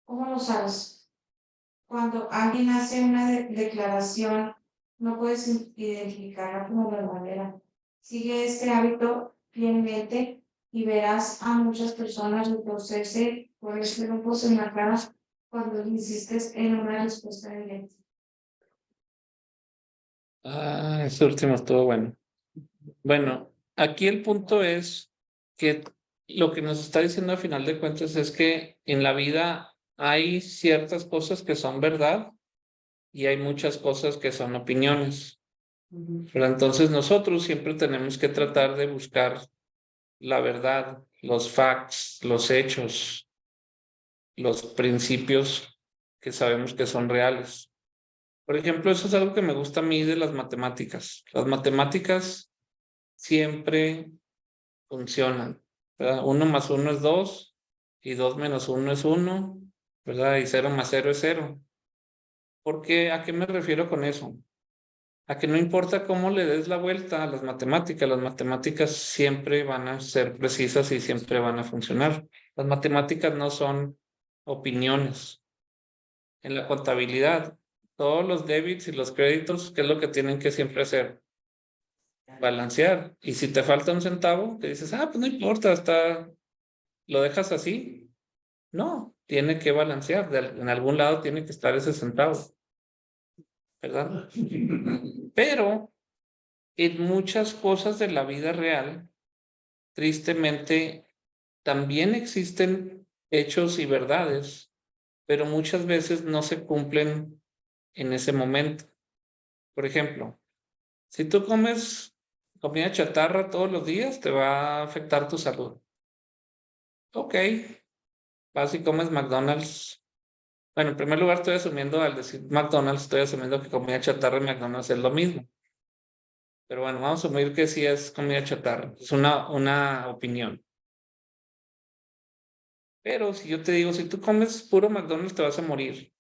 ¿cómo lo sabes? Cuando alguien hace una declaración, no puedes identificarla como verdadera. Sigue este hábito fielmente y verás a muchas personas retorcerse por este grupo en la cara cuando insistes en una respuesta directa. ese último estuvo bueno. Bueno, aquí el punto es que lo que nos está diciendo a final de cuentas es que en la vida hay ciertas cosas que son verdad y hay muchas cosas que son opiniones. Pero entonces nosotros siempre tenemos que tratar de buscar la verdad, los facts, los hechos, los principios que sabemos que son reales. Por ejemplo, eso es algo que me gusta a mí de las matemáticas. Las matemáticas siempre funcionan, ¿verdad? 1 más 1 es 2 y 2 menos 1 es 1, ¿verdad? Y 0 más 0 es 0. ¿Por qué? ¿A qué me refiero con eso? A que no importa cómo le des la vuelta a las matemáticas siempre van a ser precisas y siempre van a funcionar. Las matemáticas no son opiniones. En la contabilidad, todos los débits y los créditos, ¿qué es lo que tienen que siempre hacer? Balancear. Y si te falta un centavo, te dices, pues no importa, lo dejas así. No, tiene que balancear. En algún lado tiene que estar ese centavo, ¿verdad? Pero en muchas cosas de la vida real, tristemente, también existen hechos y verdades, pero muchas veces no se cumplen en ese momento. Por ejemplo, si tú comes comida chatarra todos los días, te va a afectar tu salud. Ok, vas y comes McDonald's. Bueno, en primer lugar, estoy asumiendo, al decir McDonald's, estoy asumiendo que comida chatarra y McDonald's es lo mismo. Pero bueno, vamos a asumir que sí es comida chatarra. Es una opinión. Pero si yo te digo, si tú comes puro McDonald's, te vas a morir.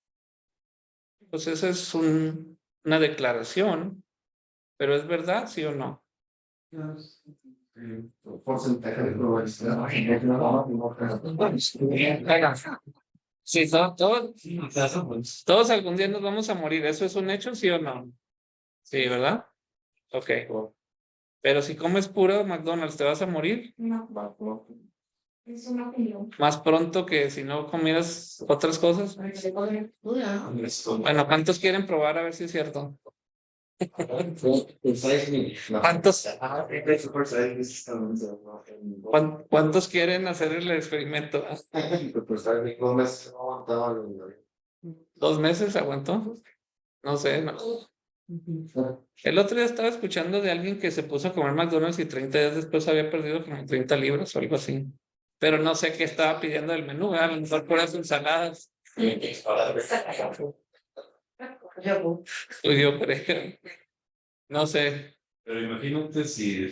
Pues esa es una declaración, pero ¿es verdad, sí o no? Porcentaje de probabilidad. Sí, todos algún día nos vamos a morir. ¿Eso es un hecho, sí o no? Sí, ¿verdad? Ok. Pero si comes puro McDonald's, ¿te vas a morir? No, es una opinión. Más pronto que si no comieras otras cosas. Bueno, ¿cuántos quieren probar a ver si es cierto? ¿Cuántos quieren hacer el experimento? Pues ahí no me aguantaba. 2 meses aguantó. No sé, no. El otro día estaba escuchando de alguien que se puso a comer McDonald's y 30 días después había perdido como 30 libras o algo así. pero no sé qué estaba pidiendo el menú, ¿verdad? A lo mejor puras ensaladas. Yo creo. No sé. Pero imagínate si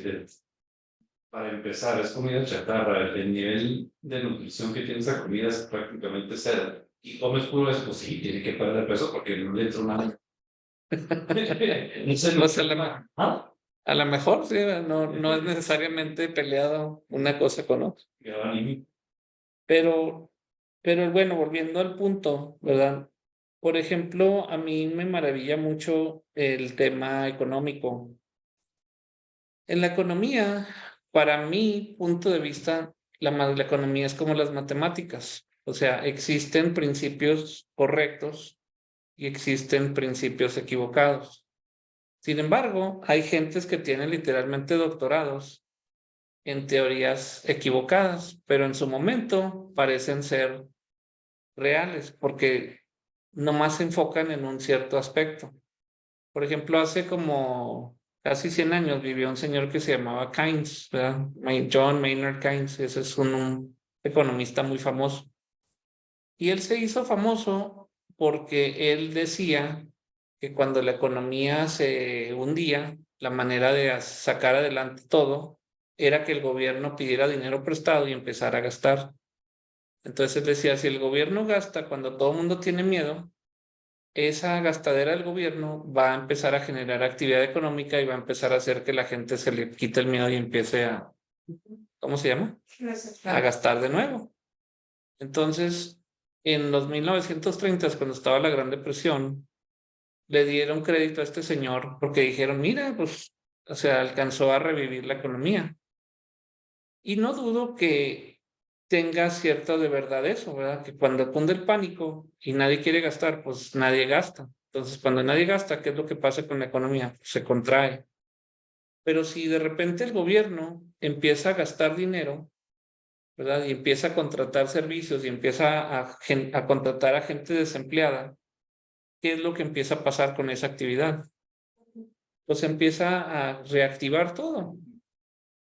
para empezar es comida chatarra, el nivel de nutrición que tiene esa comida es prácticamente cero. Y comes puro eso, pues sí, tiene que perder peso porque no le entra nada. No sé, a lo mejor sí, no es necesariamente peleado una cosa con otra. Pero bueno, volviendo al punto, ¿verdad? Por ejemplo, a mí me maravilla mucho el tema económico. En la economía, para mi punto de vista, la economía es como las matemáticas. O sea, existen principios correctos y existen principios equivocados. Sin embargo, hay gentes que tienen literalmente doctorados en teorías equivocadas, pero en su momento parecen ser reales porque nomás se enfocan en un cierto aspecto. Por ejemplo, hace como casi 100 años vivió un señor que se llamaba Keynes, ¿verdad? John Maynard Keynes, ese es un economista muy famoso. Y él se hizo famoso porque él decía que cuando la economía se hundía, la manera de sacar adelante todo era que el gobierno pidiera dinero prestado y empezara a gastar. Entonces él decía, si el gobierno gasta cuando todo el mundo tiene miedo, esa gastadera del gobierno va a empezar a generar actividad económica y va a empezar a hacer que la gente se le quite el miedo y empiece a, ¿cómo se llama? A gastar de nuevo. Entonces, en los 1930, cuando estaba la Gran Depresión, le dieron crédito a este señor porque dijeron, mira, pues, o sea, alcanzó a revivir la economía. Y no dudo que tenga cierta de verdad eso, ¿verdad? Que cuando cunde el pánico y nadie quiere gastar, pues nadie gasta. Entonces, cuando nadie gasta, ¿qué es lo que pasa con la economía? Pues se contrae. Pero si de repente el gobierno empieza a gastar dinero, ¿verdad? Y empieza a contratar servicios y empieza a contratar a gente desempleada, ¿qué es lo que empieza a pasar con esa actividad? Pues empieza a reactivar todo.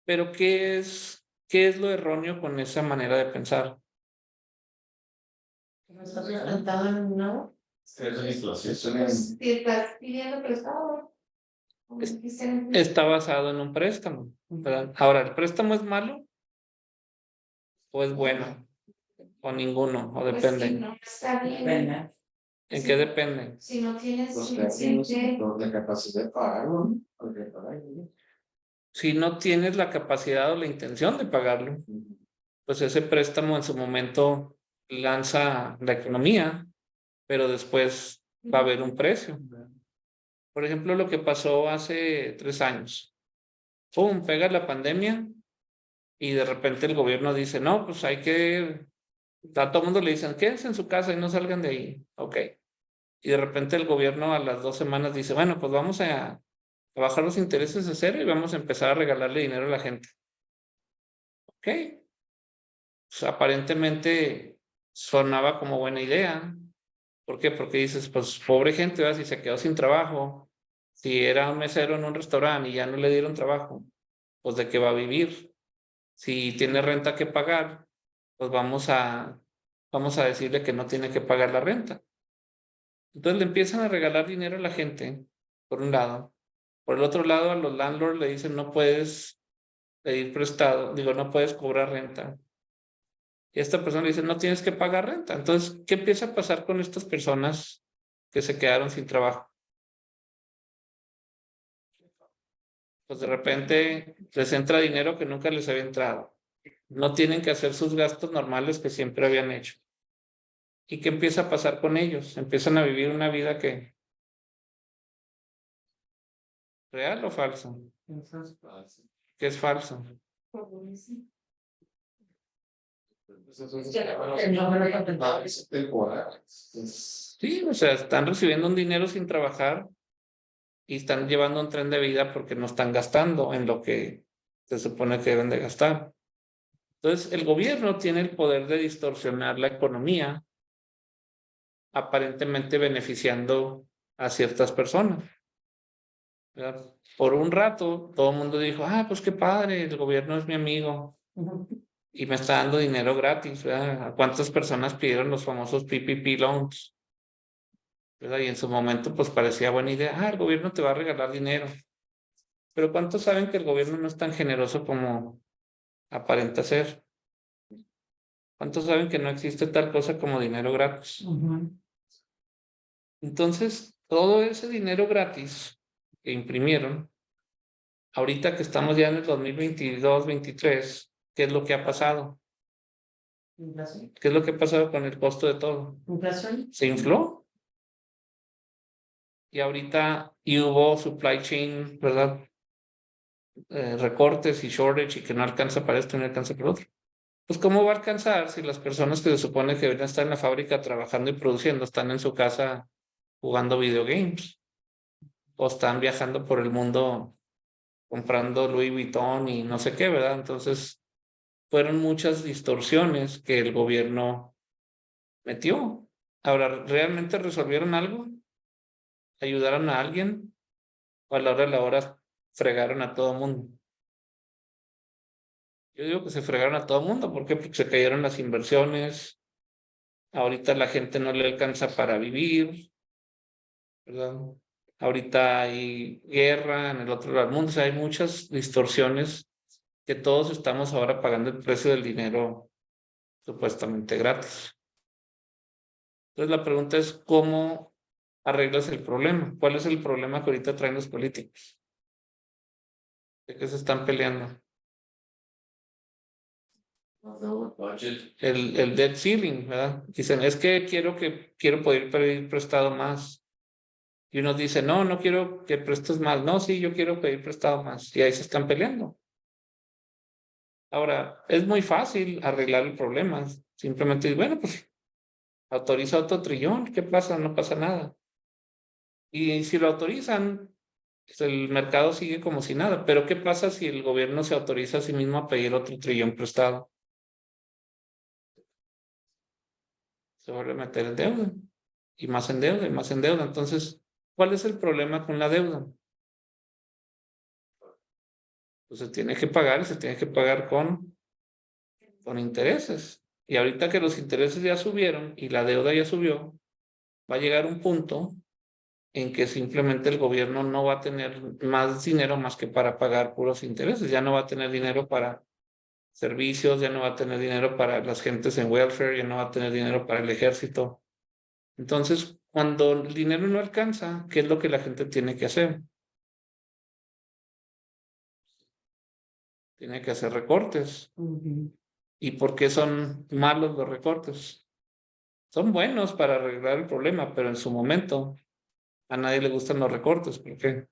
Pero ¿qué es lo erróneo con esa manera de pensar? No está sustentado en nada. Pues si estás pidiendo prestado. Como dijiste antes. Está basado en un préstamo, ¿verdad? Ahora, ¿el préstamo es malo o es bueno? O ninguno, o Pues depende. si no está bien. ¿En qué depende? Si no tienes Pues suficiente. la capacidad de pagarlo. Si no tienes la capacidad o la intención de pagarlo, pues ese préstamo en su momento lanza la economía, pero después va a haber un precio. Por ejemplo, lo que pasó hace 3 años. ¡Pum! Pega la pandemia y de repente el gobierno dice, no, pues hay que... A todo el mundo le dicen, quédense en su casa y no salgan de ahí. Ok. Y de repente el gobierno a las 2 semanas dice, bueno, pues vamos a bajar los intereses a cero y vamos a empezar a regalarle dinero a la gente. Ok. Pues aparentemente sonaba como buena idea. ¿Por qué? Porque dices, pues pobre gente, ¿verdad? Si se quedó sin trabajo, si era un mesero en un restaurante y ya no le dieron trabajo, pues ¿de qué va a vivir? Si tiene renta que pagar, pues vamos a decirle que no tiene que pagar la renta. Entonces le empiezan a regalar dinero a la gente, por un lado. Por el otro lado, a los landlords le dicen, no puedes pedir prestado, digo, no puedes cobrar renta. Y esta persona le dice, no tienes que pagar renta. Entonces, ¿qué empieza a pasar con estas personas que se quedaron sin trabajo? Pues de repente les entra dinero que nunca les había entrado. No tienen que hacer sus gastos normales que siempre habían hecho. ¿Y qué empieza a pasar con ellos? Empiezan a vivir una vida que real o falso. ¿Qué es falso? Sí, o sea, están recibiendo un dinero sin trabajar y están llevando un tren de vida porque no están gastando en lo que se supone que deben de gastar. Entonces, el gobierno tiene el poder de distorsionar la economía, aparentemente beneficiando a ciertas personas, ¿verdad? Por un rato, todo el mundo dijo, ah, pues qué padre, el gobierno es mi amigo. y me está dando dinero gratis, ¿verdad? ¿A cuántas personas pidieron los famosos PPP loans? ¿Verdad? Y en su momento pues parecía buena idea, el gobierno te va a regalar dinero. Pero ¿cuántos saben que el gobierno no es tan generoso como aparenta ser? ¿Cuántos saben que no existe tal cosa como dinero gratis? Entonces, todo ese dinero gratis que imprimieron, ahorita que estamos ya en el 2022-23, ¿qué es lo que ha pasado? Inflación. ¿Qué es lo que ha pasado con el costo de todo? Inflación. Se infló. Y ahorita hubo supply chain, ¿verdad? Recortes y shortage y que no alcanza para esto y no alcanza para otro. Pues ¿cómo va a alcanzar si las personas que se supone que deberían estar en la fábrica trabajando y produciendo están en su casa jugando videogames? O están viajando por el mundo comprando Louis Vuitton y no sé qué, ¿verdad? Entonces, fueron muchas distorsiones que el gobierno metió. Ahora, ¿realmente resolvieron algo? ¿Ayudaron a alguien? ¿O a la hora de la hora fregaron a todo el mundo? Yo digo que se fregaron a todo el mundo. ¿Por qué? Porque se cayeron las inversiones. Ahorita la gente no le alcanza para vivir, ¿verdad? Ahorita hay guerra en el otro lado del mundo. O sea, hay muchas distorsiones que todos estamos ahora pagando el precio del dinero supuestamente gratis. Entonces la pregunta es, ¿cómo arreglas el problema? ¿Cuál es el problema que ahorita traen los políticos? ¿De qué se están peleando? Budget. El debt ceiling, ¿verdad? Dicen, es que quiero poder pedir prestado más. Y unos dicen, no quiero que prestes más. No, sí, yo quiero pedir prestado más. Y ahí se están peleando. Ahora, es muy fácil arreglar el problema. Simplemente, bueno, pues autoriza otro trillón. ¿Qué pasa? No pasa nada. Y si lo autorizan, pues el mercado sigue como si nada. Pero ¿qué pasa si el gobierno se autoriza a sí mismo a pedir otro trillón prestado? Se vuelve a meter en deuda. Y más en deuda, y más en deuda. Entonces, ¿cuál es el problema con la deuda? Pues se tiene que pagar y se tiene que pagar con intereses. Y ahorita que los intereses ya subieron y la deuda ya subió, va a llegar un punto en que simplemente el gobierno no va a tener más dinero más que para pagar puros intereses. Ya no va a tener dinero para servicios, ya no va a tener dinero para las gentes en welfare, ya no va a tener dinero para el ejército. Entonces, cuando el dinero no alcanza, ¿qué es lo que la gente tiene que hacer? Tiene que hacer recortes. ¿Y por qué son malos los recortes? Son buenos para arreglar el problema, pero en su momento a nadie le gustan los recortes. ¿Por qué?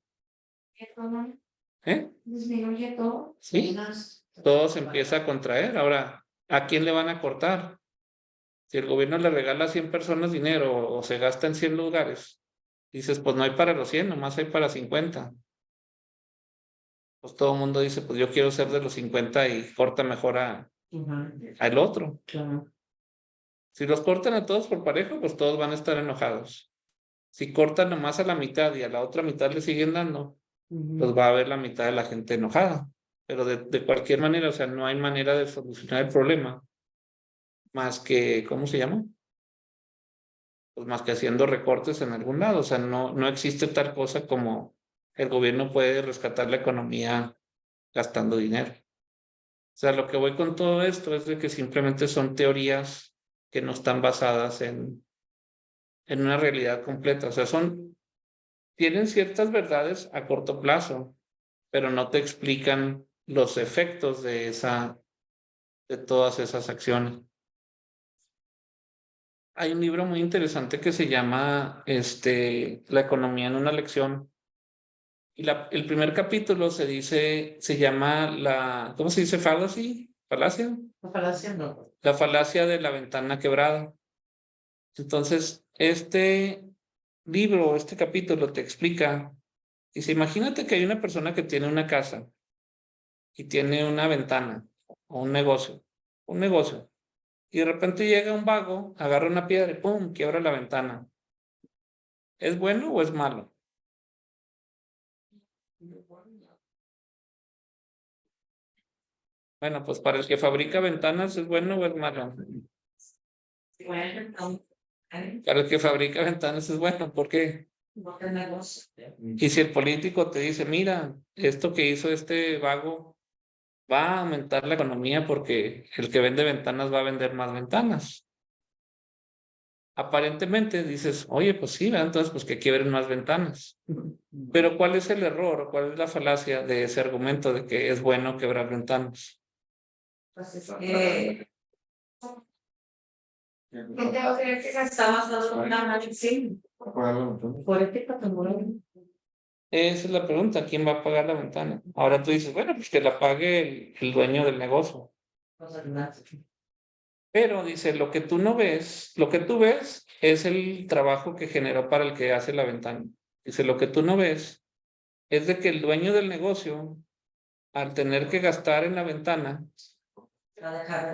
¿Eh? Disminuye todo. Sí, todo se empieza a contraer. Ahora, ¿a quién le van a cortar? Si el gobierno le regala a 100 personas dinero o se gasta en 100 lugares, dices, pues no hay para los 100, nomás hay para 50. Pues todo el mundo dice, pues yo quiero ser de los 50 y corta mejor al otro. Claro. Si los cortan a todos por parejo, pues todos van a estar enojados. Si cortan nomás a la mitad y a la otra mitad le siguen dando, pues va a haber la mitad de la gente enojada. Pero de cualquier manera, o sea, no hay manera de solucionar el problema más que, ¿cómo se llama? Pues más que haciendo recortes en algún lado. O sea, no existe tal cosa como el gobierno puede rescatar la economía gastando dinero. O sea, lo que voy con todo esto es de que simplemente son teorías que no están basadas en una realidad completa. O sea, tienen ciertas verdades a corto plazo, pero no te explican los efectos de todas esas acciones. Hay un libro muy interesante que se llama La economía en una lección. Y el primer capítulo se llama ¿cómo se dice? ¿Falacia? La falacia de la ventana quebrada. Entonces, este libro, este capítulo te explica, dice, imagínate que hay una persona que tiene una casa y tiene una ventana o un negocio, y de repente llega un vago, agarra una piedra y ¡pum!, quiebra la ventana. ¿Es bueno o es malo? Bueno, pues para el que fabrica ventanas es bueno o es malo. Bueno, Para el que fabrica ventanas es bueno, ¿por qué? no tenemos. Y si el político te dice, mira, esto que hizo este vago va a aumentar la economía porque el que vende ventanas va a vender más ventanas. Aparentemente dices, oye, pues sí, ¿verdad? Entonces, pues que quiebren más ventanas. Pero ¿cuál es el error o cuál es la falacia de ese argumento de que es bueno quebrar ventanas? Pues es que No tengo que ver que está basado en una maldición. Política también. Esa es la pregunta, ¿quién va a pagar la ventana? Ahora tú dices, bueno, pues que la pague el dueño del negocio. Pero dice, lo que tú no ves, lo que tú ves es el trabajo que generó para el que hace la ventana. Dice, lo que tú no ves es de que el dueño del negocio, al tener que gastar en la ventana,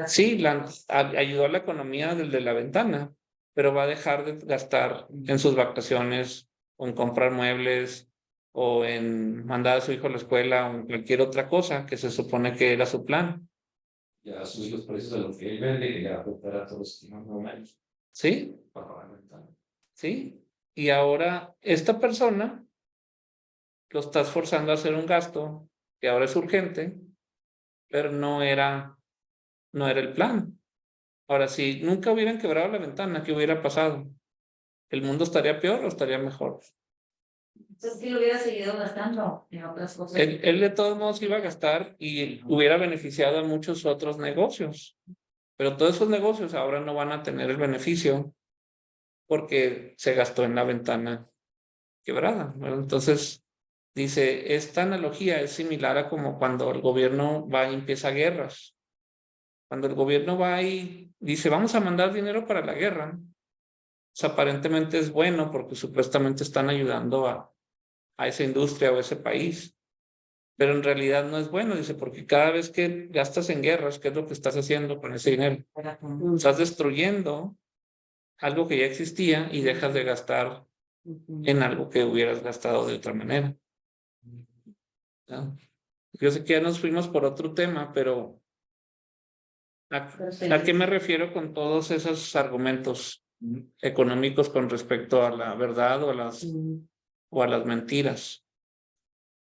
sí, ayudó a la economía del de la ventana, pero va a dejar de gastar en sus vacaciones, o en comprar muebles, o en mandar a su hijo a la escuela, o en cualquier otra cosa que se supone que era su plan. Ya subir los precios de lo que él vende y ya afectar a todos los que no menos ¿Sí? para pagar la ventana. ¿Sí? Y ahora esta persona lo estás forzando a hacer un gasto que ahora es urgente, pero no era el plan. Ahora, si nunca hubieran quebrado la ventana, ¿qué hubiera pasado? ¿El mundo estaría peor o estaría mejor? Entonces, sí lo hubiera seguido gastando en otras cosas. Él de todos modos iba a gastar y hubiera beneficiado a muchos otros negocios. Pero todos esos negocios ahora no van a tener el beneficio porque se gastó en la ventana quebrada, ¿verdad? Entonces, dice, esta analogía es similar a como cuando el gobierno va y empieza guerras. Cuando el gobierno va y dice, vamos a mandar dinero para la guerra, pues aparentemente es bueno porque supuestamente están ayudando a esa industria o a ese país. Pero en realidad no es bueno, dice, porque cada vez que gastas en guerras, ¿qué es lo que estás haciendo con ese dinero? Estás destruyendo algo que ya existía y dejas de gastar en algo que hubieras gastado de otra manera. ¿No? Yo sé que ya nos fuimos por otro tema, pero ¿a qué me refiero con todos esos argumentos económicos con respecto a la verdad o a las mentiras?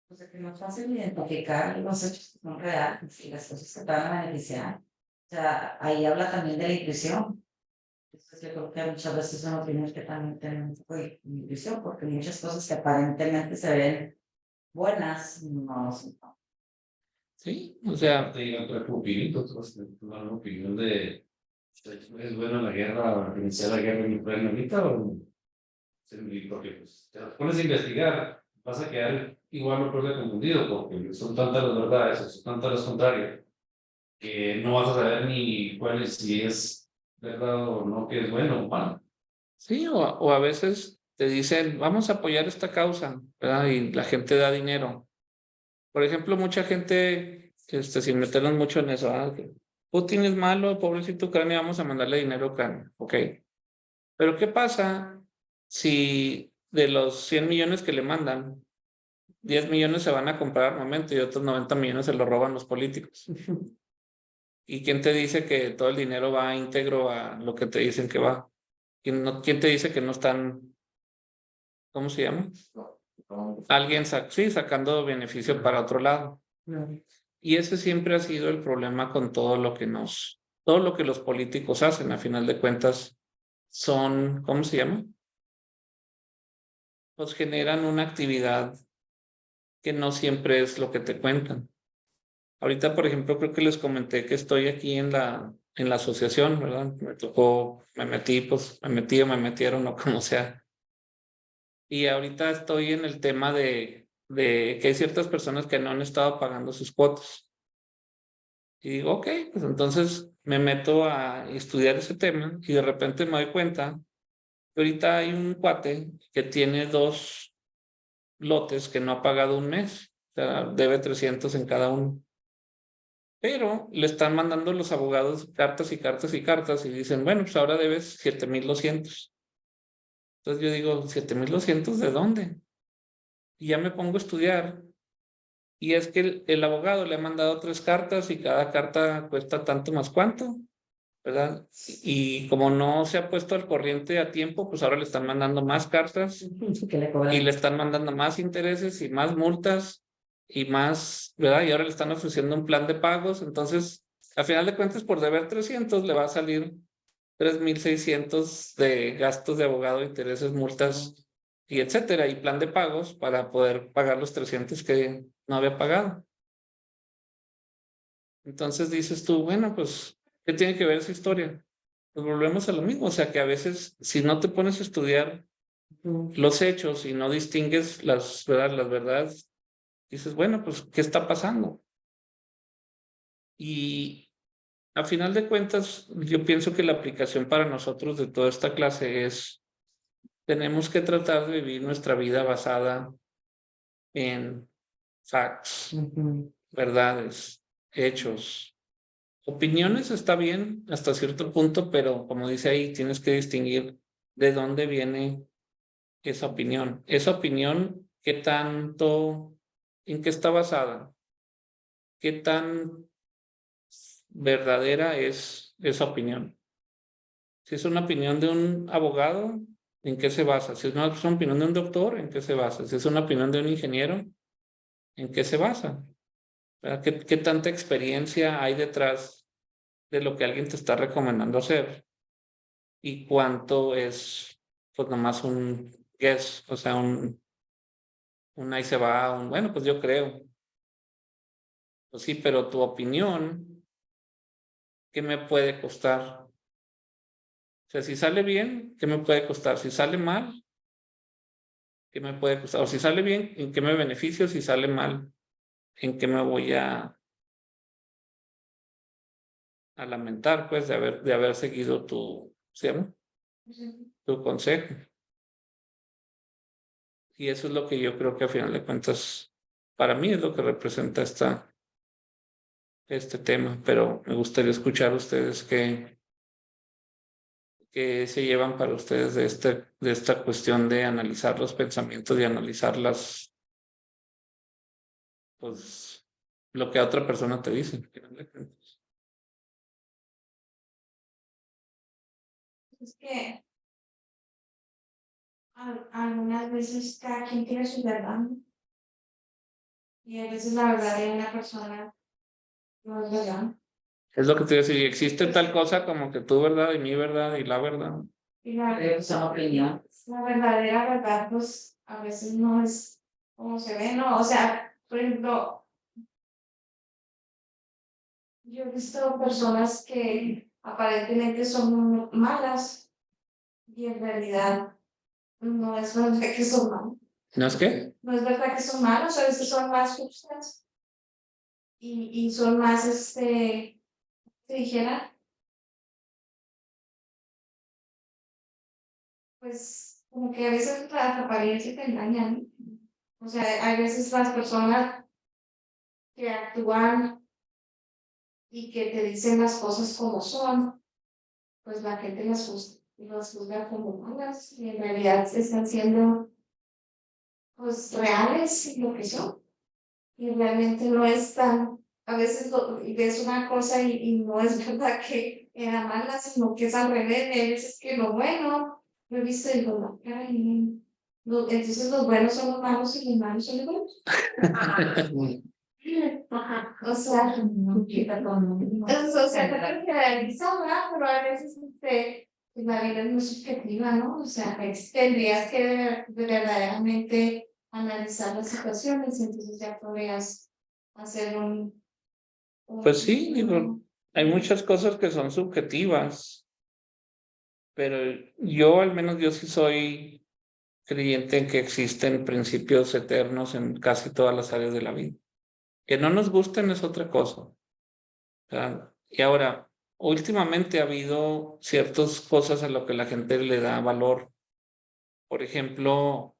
O sea, que no es fácil identificar los hechos que son reales y las cosas que te van a beneficiar. O sea, ahí habla también de la intuición. Entonces, yo creo que muchas veces son opiniones que también tienen un poco de intuición, porque muchas cosas que aparentemente se ven buenas, no son. Sí, o sea, Te digan tu opinión, tú vas a tomar una opinión de, ¿es bueno la guerra, iniciar la guerra en Ucrania ahorita o? Porque pues, te pones a investigar, vas a quedar igual o peor de confundido, porque son tantas las verdades, son tantas las contrarias, que no vas a saber ni cuál es, si es verdad o no, que es bueno o malo. sí, o a veces te dicen, vamos a apoyar esta causa, ¿verdad? Y la gente da dinero. Por ejemplo, mucha gente, sin meternos mucho en eso, ¿verdad? Que Putin es malo, pobrecito Ucrania, vamos a mandarle dinero a Ucrania. Ok. Pero ¿qué pasa si de los 100 millones que le mandan, 10 millones se van a comprar armamento y otros 90 millones se lo roban los políticos? ¿Y quién te dice que todo el dinero va íntegro a lo que te dicen que va? ¿Quién te dice que no están, ¿cómo se llama? Alguien sí, sacando beneficio para otro lado. Y ese siempre ha sido el problema con todo lo que los políticos hacen, a final de cuentas, son, ¿cómo se llama? Pues generan una actividad que no siempre es lo que te cuentan. Ahorita, por ejemplo, creo que les comenté que estoy aquí en la asociación, ¿verdad? Me tocó, me metí o me metieron o como sea. Y ahorita estoy en el tema de que hay ciertas personas que no han estado pagando sus cuotas. Y digo, ok, pues entonces me meto a estudiar ese tema y de repente me doy cuenta que ahorita hay un cuate que tiene 2 lotes que no ha pagado un mes. O sea, debe 300 en cada uno. Pero le están mandando los abogados cartas y cartas y cartas y dicen, bueno, pues ahora debes 7,200. Entonces yo digo, 7,200, ¿de dónde? Y ya me pongo a estudiar Y es que el abogado le ha mandado 3 cartas y cada carta cuesta tanto más cuánto, ¿verdad? Y como no se ha puesto al corriente a tiempo, pues ahora le están mandando más cartas Que le cobran. y le están mandando más intereses y más multas y más, ¿verdad? Y ahora le están ofreciendo un plan de pagos. Entonces, a final de cuentas, por deber 300, le va a salir 3,600 de gastos de abogado, intereses, multas y etcétera, y plan de pagos para poder pagar los 300 que no había pagado. Entonces dices tú, bueno, pues, ¿qué tiene que ver esa historia? Pues volvemos a lo mismo, o sea que a veces si no te pones a estudiar los hechos y no distingues ¿verdad? Las verdades, dices, bueno, pues, ¿qué está pasando? Y a final de cuentas, yo pienso que la aplicación para nosotros de toda esta clase es, tenemos que tratar de vivir nuestra vida basada en facts, verdades, hechos. Opiniones está bien hasta cierto punto, pero como dice ahí, tienes que distinguir de dónde viene esa opinión. Esa opinión, ¿qué tanto, en qué está basada? ¿Qué tan verdadera es esa opinión? Si es una opinión de un abogado, ¿en qué se basa? Si es una opinión de un doctor, ¿en qué se basa? Si es una opinión de un ingeniero, ¿en qué se basa? ¿Verdad? ¿Qué tanta experiencia hay detrás de lo que alguien te está recomendando hacer? ¿Y cuánto es, pues, nomás un guess? O sea, un ahí se va, bueno, pues yo creo. Pues sí, pero tu opinión, ¿qué me puede costar? O sea, si sale bien, ¿qué me puede costar? Si sale mal, ¿qué me puede costar? O si sale bien, ¿en qué me beneficio? Si sale mal, ¿en qué me voy a lamentar, pues, de haber seguido ¿se llama? Tu consejo? Y eso es lo que yo creo que a final de cuentas, para mí es lo que representa este tema, pero me gustaría escuchar a ustedes qué se llevan para ustedes de esta cuestión de analizar los pensamientos y analizar pues, lo que otra persona te dice. Al final de cuentas. Es que algunas veces cada quien tiene su verdad, ¿no? Y a veces la verdad de una persona no es verdad. Es lo que te decía, existe tal cosa como que tu verdad y mi verdad y la verdad. Y la, Son opinión. la verdadera verdad, pues a veces no es como se ve, ¿no? O sea, por ejemplo, yo he visto personas que aparentemente son malas y en realidad no es verdad que son malos. ¿No es qué? No es verdad que son malos, a veces son más justas y son más, se dijera, pues como que a veces las apariencias te engañan. O sea, hay veces las personas que actúan y que te dicen las cosas como son, pues la gente las juzga como malas y en realidad están siendo pues reales y lo que son. Y realmente no es tan, a veces ves una cosa y no es verdad que era mala, sino que es al revés, y hay veces que lo bueno, lo he visto y digo, no, caray, entonces los buenos son los malos y los malos son los buenos. Ajá, o sea, entonces, o sea, no te generaliza, ¿verdad? Pero a veces pues, la vida es muy subjetiva, ¿no? O sea, tendrías que verdaderamente analizar las situaciones, entonces ya podrías hacer Pues sí, digo, hay muchas cosas que son subjetivas, pero yo al menos yo sí soy creyente en que existen principios eternos en casi todas las áreas de la vida. Que no nos gusten es otra cosa. ¿Verdad? Y ahora, últimamente ha habido ciertas cosas a lo que la gente le da valor. Por ejemplo,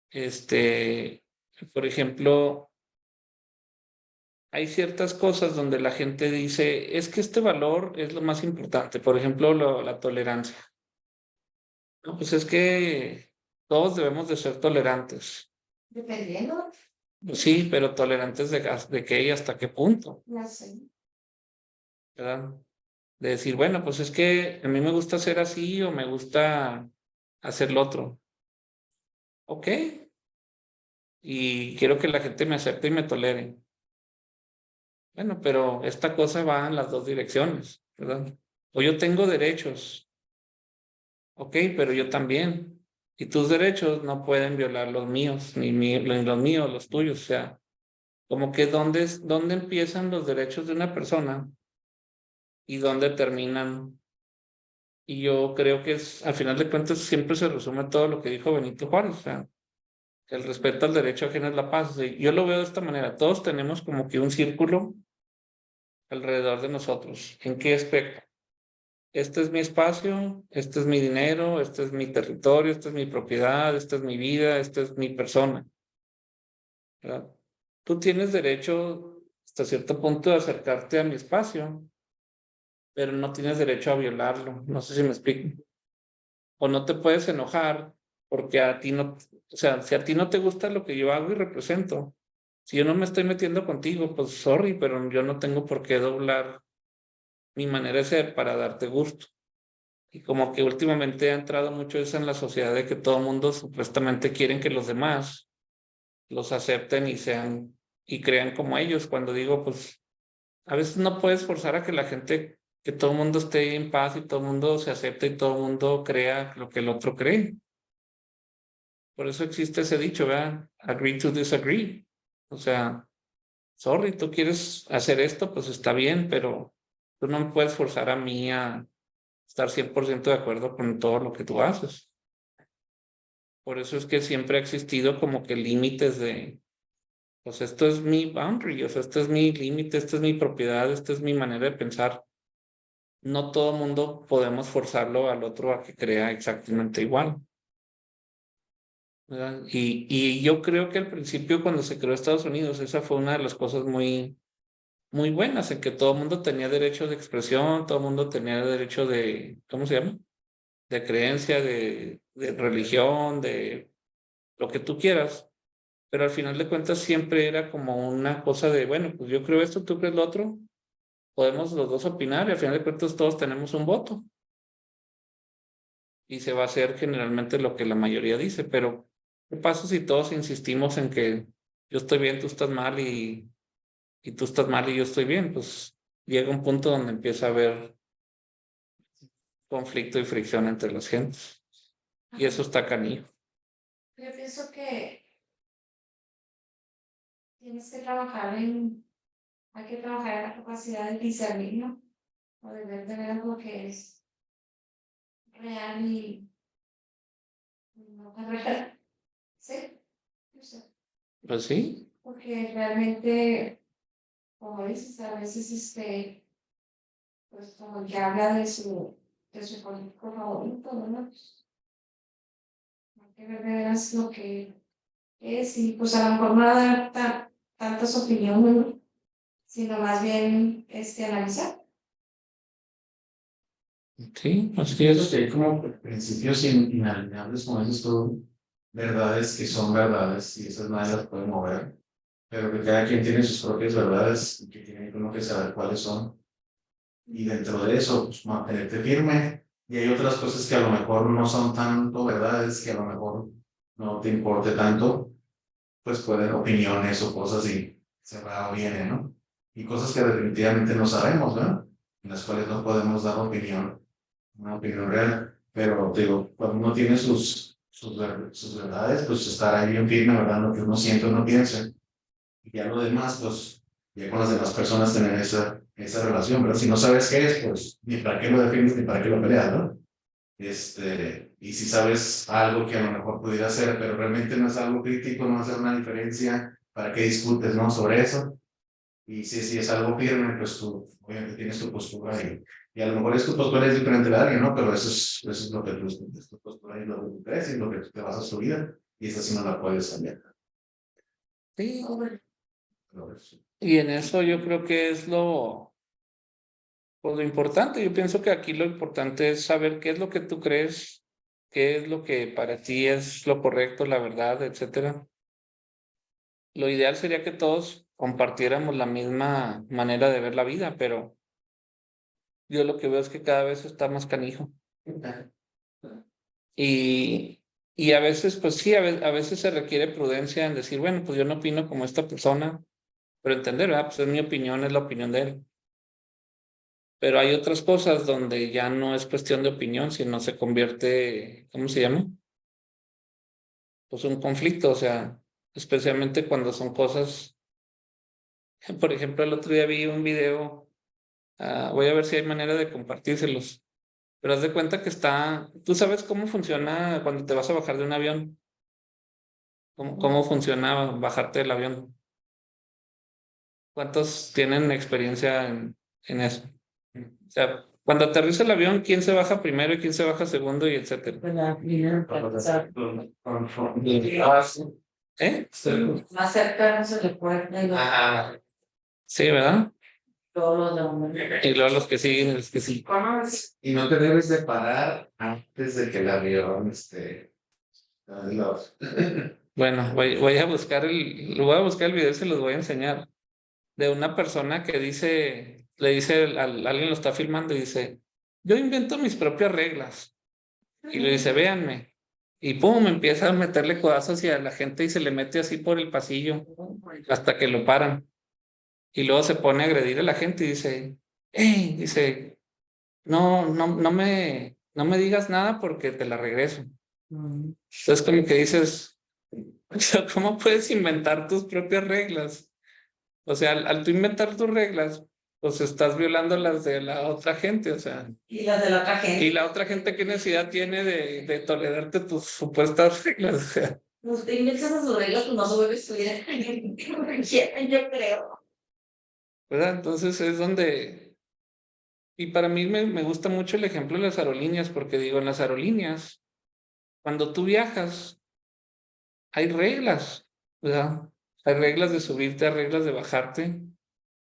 este, por ejemplo, hay ciertas cosas donde la gente dice, es que este valor es lo más importante. Por ejemplo, la tolerancia. No, pues es que todos debemos de ser tolerantes. dependiendo. Pues sí, pero tolerantes de qué y hasta qué punto, Ya sé. ¿verdad? De decir, bueno, pues es que a mí me gusta hacer así o me gusta hacer lo otro. Ok. Y quiero que la gente me acepte y me tolere. Bueno, pero esta cosa va en las dos direcciones, ¿verdad? O yo tengo derechos, ok, pero yo también. Y tus derechos no pueden violar los míos, ni los míos, los tuyos. O sea, como que dónde empiezan los derechos de una persona y dónde terminan. Y yo creo que al final de cuentas, siempre se resume todo lo que dijo Benito Juárez. O sea, que el respeto al derecho ajeno es la paz. O sea, yo lo veo de esta manera. Todos tenemos como que un círculo alrededor de nosotros. ¿En qué aspecto? Este es mi espacio, este es mi dinero, este es mi territorio, esta es mi propiedad, esta es mi vida, esta es mi persona, ¿verdad? Tú tienes derecho hasta cierto punto de acercarte a mi espacio, pero no tienes derecho a violarlo. No sé si me explico. O no te puedes enojar porque a ti no, o sea, si a ti no te gusta lo que yo hago y represento, si yo no me estoy metiendo contigo, pues sorry, pero yo no tengo por qué doblar mi manera de ser para darte gusto. Y como que últimamente ha entrado mucho eso en la sociedad de que todo el mundo supuestamente quieren que los demás los acepten y sean y crean como ellos. Cuando digo, pues a veces no puedes forzar a que la gente, que todo el mundo esté en paz y todo el mundo se acepte y todo el mundo crea lo que el otro cree. Por eso existe ese dicho, ¿verdad? Agree to disagree. O sea, sorry, tú quieres hacer esto, pues está bien, pero tú no me puedes forzar a mí a estar 100% de acuerdo con todo lo que tú haces. Por eso es que siempre ha existido como que límites de, pues esto es mi boundary, o sea, este es mi límite, esta es mi propiedad, esta es mi manera de pensar. No todo el mundo podemos forzarlo al otro a que crea exactamente igual, ¿verdad? Y yo creo que al principio cuando se creó Estados Unidos, esa fue una de las cosas muy buenas, en que todo el mundo tenía derecho de expresión, todo el mundo tenía derecho de, ¿cómo se llama? De creencia, de religión, de lo que tú quieras. Pero al final de cuentas siempre era como una cosa de, bueno, pues yo creo esto, tú crees lo otro, podemos los dos opinar y al final de cuentas todos tenemos un voto y se va a hacer generalmente lo que la mayoría dice, pero ¿qué pasa si todos insistimos en que yo estoy bien, tú estás mal y tú estás mal y yo estoy bien? Pues llega un punto donde empieza a haber conflicto y fricción entre las gentes y eso está canijo. Yo pienso que tienes que trabajar hay que trabajar en la capacidad de discernir, ¿no? O de ver de veras lo que es real y no tan real. ¿Sí? No sé. Pues sí, Porque realmente, como dices, a veces pues como el que habla de su político favorito, ¿no? Hay que ver de veras lo que es y pues a lo mejor no dar tantas opiniones, ¿no? Sino más bien analizar. sí, así Pienso es. que hay como principios inalienables, como dices tú, verdades que son verdades y esas nadie las puede mover, pero que cada quien tiene sus propias verdades y que tiene uno que saber cuáles son. Y dentro de eso, pues, mantenerte firme. Y hay otras cosas que a lo mejor no son tanto verdades, que a lo mejor no te importe tanto, pues pueden opiniones o cosas y se va o viene, ¿no? Y cosas que definitivamente no sabemos, ¿no? En las cuales no podemos dar una opinión real. Pero digo, cuando uno tiene sus verdades, pues estar ahí bien firme, ¿verdad? Lo que uno siente, uno piensa. Y ya lo demás, pues, ya con las demás personas tener esa relación. Pero si no sabes qué es, pues, ni para qué lo defines, ni para qué lo peleas, ¿no? Y si sabes algo que a lo mejor pudiera ser, pero realmente no es algo crítico, no hace una diferencia, ¿para qué discutes, no? Sobre eso. Y si es algo firme, pues tú obviamente tienes tu postura y a lo mejor tu postura es diferente a la de alguien, ¿no? Pero eso es lo que tú es tu postura y lo que tú crees y lo que tú te vas a su vida. Y esa sí no la puedes cambiar. Sí, Pero eso. y en eso yo creo que es pues lo importante. Yo pienso que aquí lo importante es saber qué es lo que tú crees, qué es lo que para ti es lo correcto, la verdad, etcétera. lo ideal sería que todos compartiéramos la misma manera de ver la vida, pero yo lo que veo es que cada vez está más canijo. Y a veces, pues sí, a veces se requiere prudencia en decir, bueno, pues yo no opino como esta persona, pero entender, ¿verdad? Pues es mi opinión, es la opinión de él. Pero hay otras cosas donde ya no es cuestión de opinión, sino se convierte, ¿cómo se llama? Pues un conflicto, o sea, especialmente cuando son cosas, por ejemplo, el otro día vi un video, voy a ver si hay manera de compartírselos, pero haz de cuenta que tú sabes cómo funciona cuando te vas a bajar de un avión, cómo funciona bajarte del avión. ¿Cuántos tienen experiencia en eso? O sea, cuando aterriza el avión, ¿quién se baja primero y quién se baja segundo y etcétera? ¿Eh? Más cercano se le puede Ajá. Sí, ¿verdad? todos los de hombre. Y luego los que siguen, los que sí. Y no te debes de parar antes de que el avión Bueno, voy a buscar voy a buscar el video y se los voy a enseñar. De una persona que le dice, alguien lo está filmando y dice, yo invento mis propias reglas. Y le dice, véanme. Y pum, empieza a meterle codazos hacia la gente y se le mete así por el pasillo hasta que lo paran. Y luego se pone a agredir a la gente y dice, hey, dice, no me digas nada porque te la regreso. Entonces como que dices, ¿cómo puedes inventar tus propias reglas? O sea, al tú inventar tus reglas, pues estás violando las de la otra gente, o sea. Y las de la otra gente. Y la otra gente, ¿qué necesidad tiene de tolerarte tus supuestas reglas? O sea, Usted invienta sus reglas, pues no se vuelve a estudiar. Yo creo. ¿verdad? Entonces es donde. Y para mí me gusta mucho el ejemplo de las aerolíneas, porque digo, en las aerolíneas, cuando tú viajas, hay reglas, ¿verdad? Hay reglas de subirte, hay reglas de bajarte,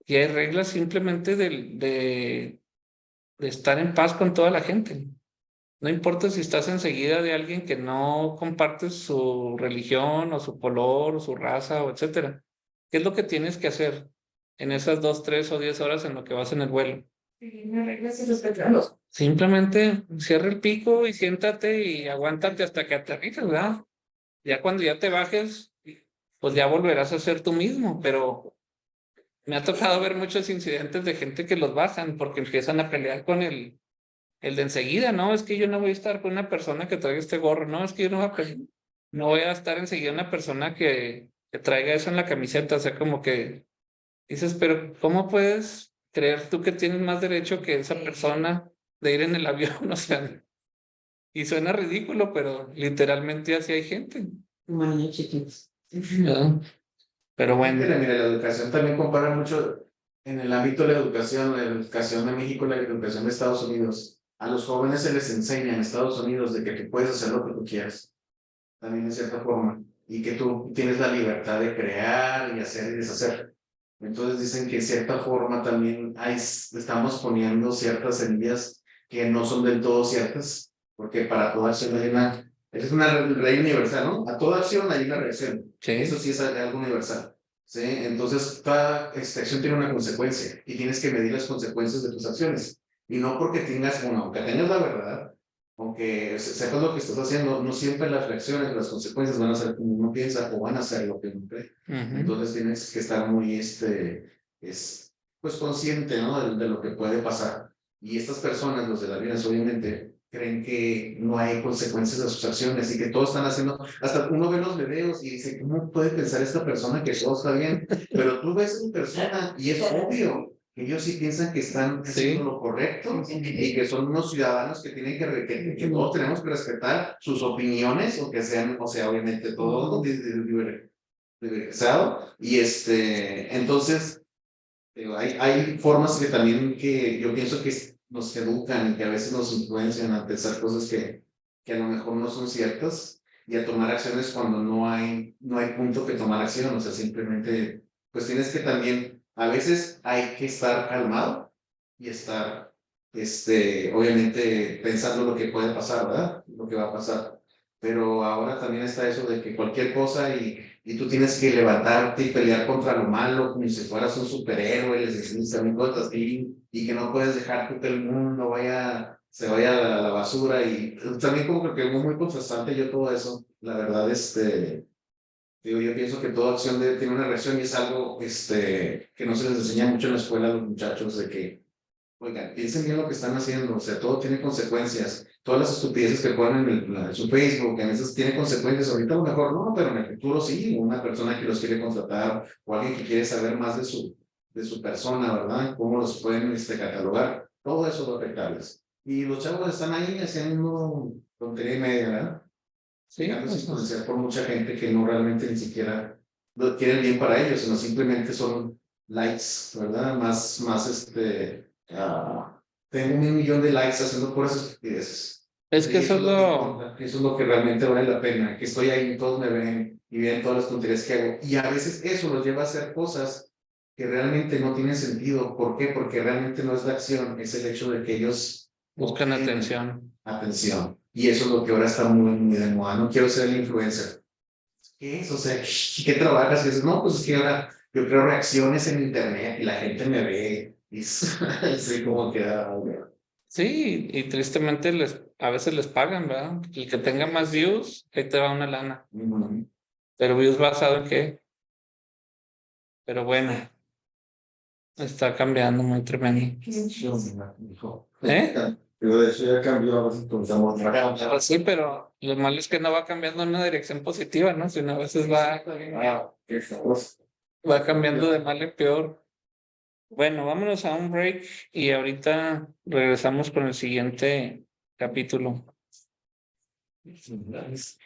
y hay reglas simplemente de estar en paz con toda la gente. No importa si estás enseguida de alguien que no comparte su religión o su color o su raza o etcétera. ¿Qué es lo que tienes que hacer en esas 2, 3 o 10 horas en lo que vas en el vuelo? Las reglas y respetarlos. Simplemente cierra el pico y siéntate y aguántate hasta que aterrices, ¿verdad? Ya cuando ya te bajes, pues ya volverás a ser tú mismo, pero me ha tocado ver muchos incidentes de gente que los bajan porque empiezan a pelear con el de enseguida, no, es que yo no voy a estar con una persona que traiga este gorro, no, es que yo no voy a estar enseguida una persona que traiga eso en la camiseta, o sea, como que dices, pero ¿cómo puedes creer tú que tienes más derecho que esa persona de ir en el avión? O sea, y suena ridículo, pero literalmente así hay gente. Bueno, chiquitos. ¿verdad? Pero bueno, Mira, la educación también compara mucho en el ámbito de la educación de México y la educación de Estados Unidos. A los jóvenes se les enseña en Estados Unidos de que tú puedes hacer lo que tú quieras, también en cierta forma, y que tú tienes la libertad de crear y hacer y deshacer. Entonces dicen que en cierta forma también estamos poniendo ciertas semillas que no son del todo ciertas, porque para toda acción hay es una ley universal, ¿no? A toda acción hay una reacción. sí, Eso sí es algo universal. ¿Sí? Entonces, cada acción tiene una consecuencia y tienes que medir las consecuencias de tus acciones. Y no porque tengas, bueno, aunque tengas la verdad, aunque sepas lo que estás haciendo, no siempre las reacciones, las consecuencias van a ser como uno piensa o van a ser lo que uno cree. Entonces tienes que estar muy, pues consciente, ¿no? De lo que puede pasar. Y estas personas, los de la vida, obviamente, creen que no hay consecuencias de sus acciones y que todos están haciendo, hasta uno ve los videos y dice, ¿cómo puede pensar esta persona que todo está bien? Pero tú ves a una persona y es obvio que ellos sí piensan que están haciendo lo correcto y que son unos ciudadanos que tienen que todos tenemos que respetar sus opiniones, o que sean, o sea, obviamente todo diversado. Y entonces, hay formas que también que yo pienso que nos educan y que a veces nos influencian a pensar cosas que a lo mejor no son ciertas y a tomar acciones cuando no hay punto que tomar acción. O sea, simplemente, pues tienes que también, a veces hay que estar calmado y estar, obviamente pensando lo que puede pasar, ¿verdad? Lo que va a pasar. pero ahora también está eso de que cualquier cosa y tú tienes que levantarte y pelear contra lo malo como si fueras un superhéroe, les decimos también cosas así, y que no puedes dejar que el mundo se vaya a la basura, y también como que es muy contrastante yo todo eso, la verdad, digo, yo pienso que toda acción tiene una reacción y es algo que no se les enseña mucho en la escuela a los muchachos de que, oigan, piensen bien lo que están haciendo, o sea, todo tiene consecuencias. Todas las estupideces que ponen en su Facebook, en esas tienen consecuencias. Ahorita a lo mejor no, pero en el futuro sí. Una persona que los quiere contratar o alguien que quiere saber más de su persona, ¿verdad? Cómo los pueden catalogar. Todo eso va a afectarles. Y los chavos están ahí haciendo tontería y media, ¿verdad? Sí, Dejándose pues, influenciar por mucha gente que no realmente ni siquiera lo quieren bien para ellos, sino simplemente son likes, ¿verdad? Tengo 1 millón de likes haciendo puras estupideces. es que Y eso eso es es lo que lo, importa, eso es lo que realmente vale la pena, que estoy ahí, todos me ven y ven todas las tonterías que hago. Y a veces eso los lleva a hacer cosas que realmente no tienen sentido. ¿Por qué? Porque realmente no es la acción, es el hecho de que ellos buscan obtienen atención. atención. Y eso es lo que ahora está muy de moda. No quiero ser el influencer. ¿Qué es? O sea, ¿qué trabajas? Y dices, no, pues es que ahora yo creo reacciones en internet y la gente me ve. Y así como que, Sí, y tristemente a veces les pagan, ¿verdad? El que tenga más views, ahí te va una lana. Pero views basado en qué? Pero bueno, está cambiando muy tremendo. ¿Eh? Pero de hecho ya cambió, a veces pensamos, Pues sí, pero lo malo es que no va cambiando en una dirección positiva, ¿no? Sino a veces va cambiando de mal en peor. Bueno, vámonos a un break y ahorita regresamos con el siguiente capítulo. Entonces,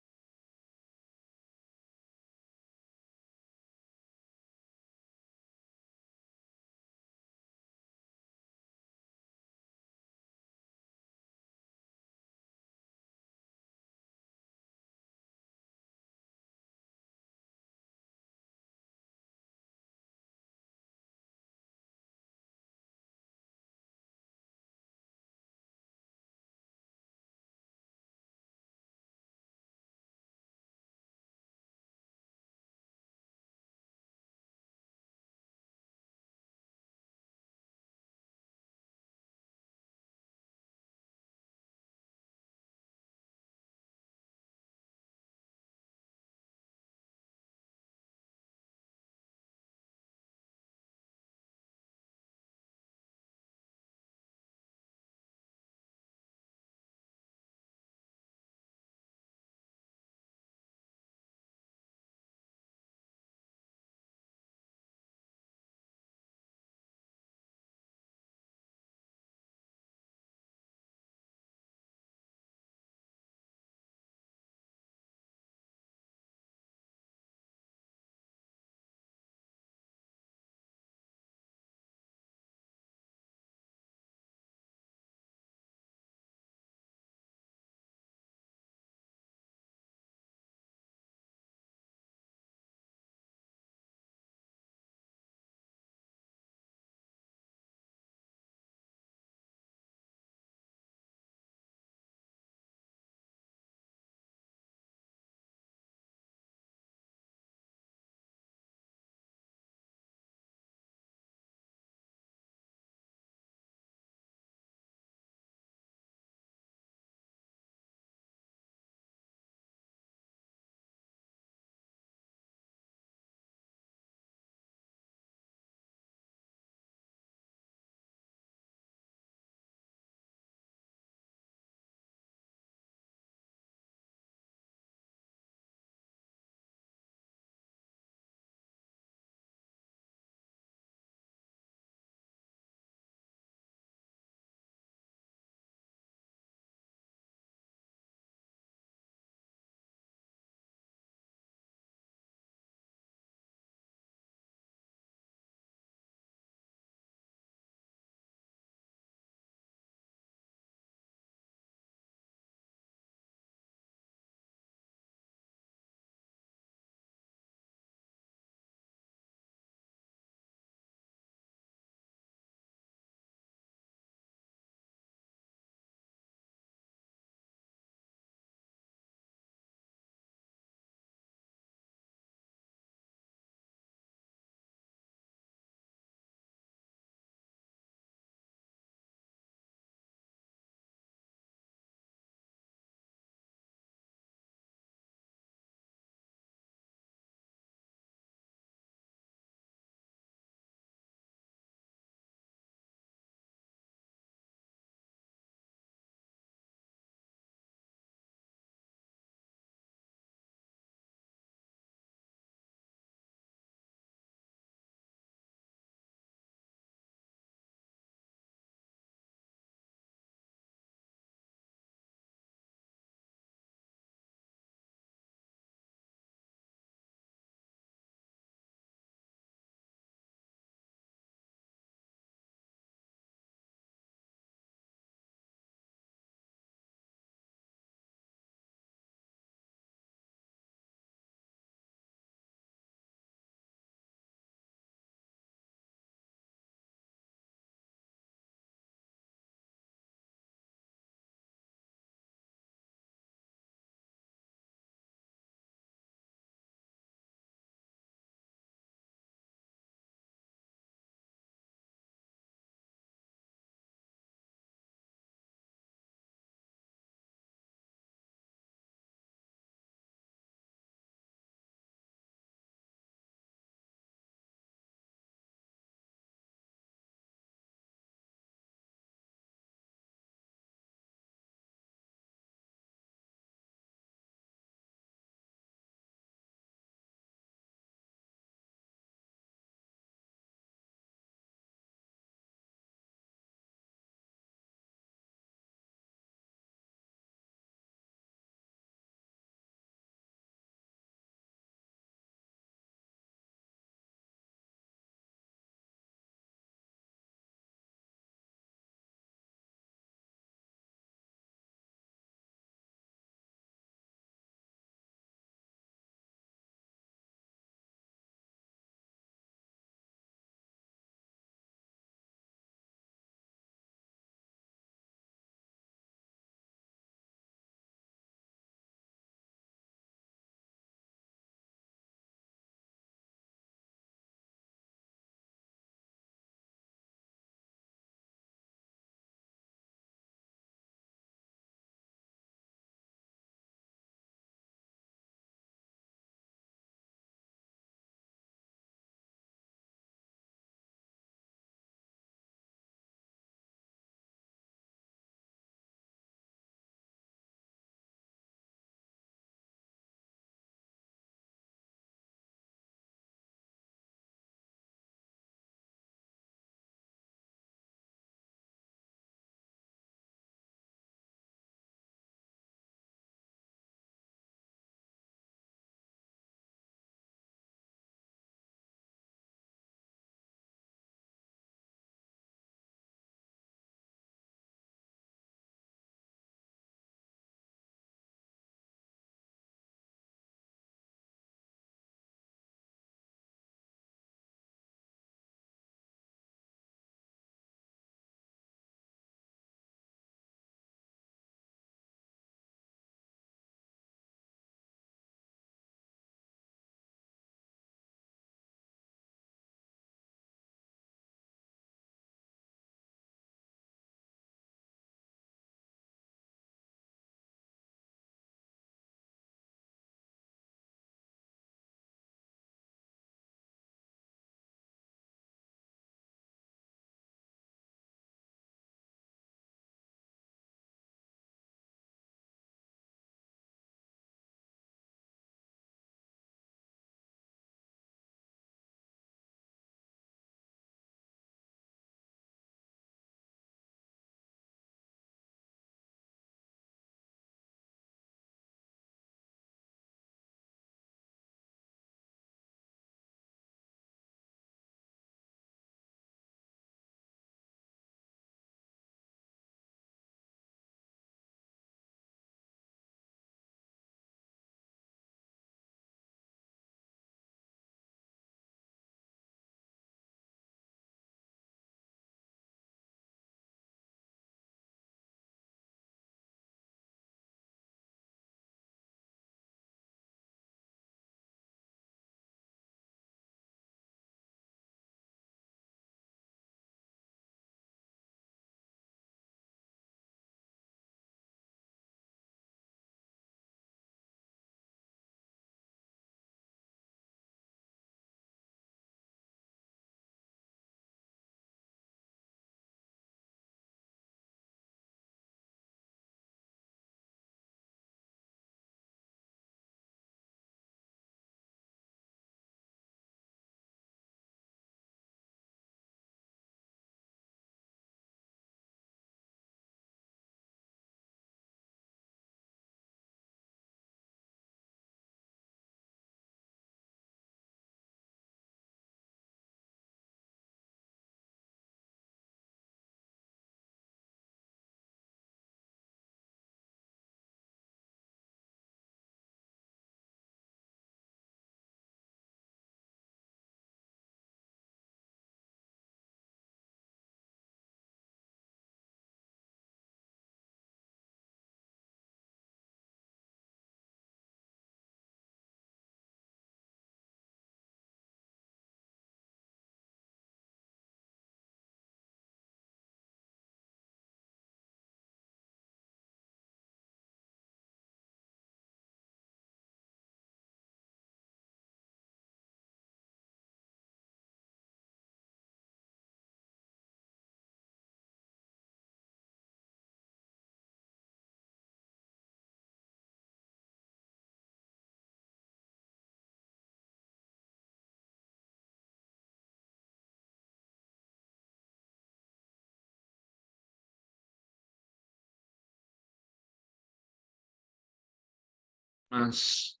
más.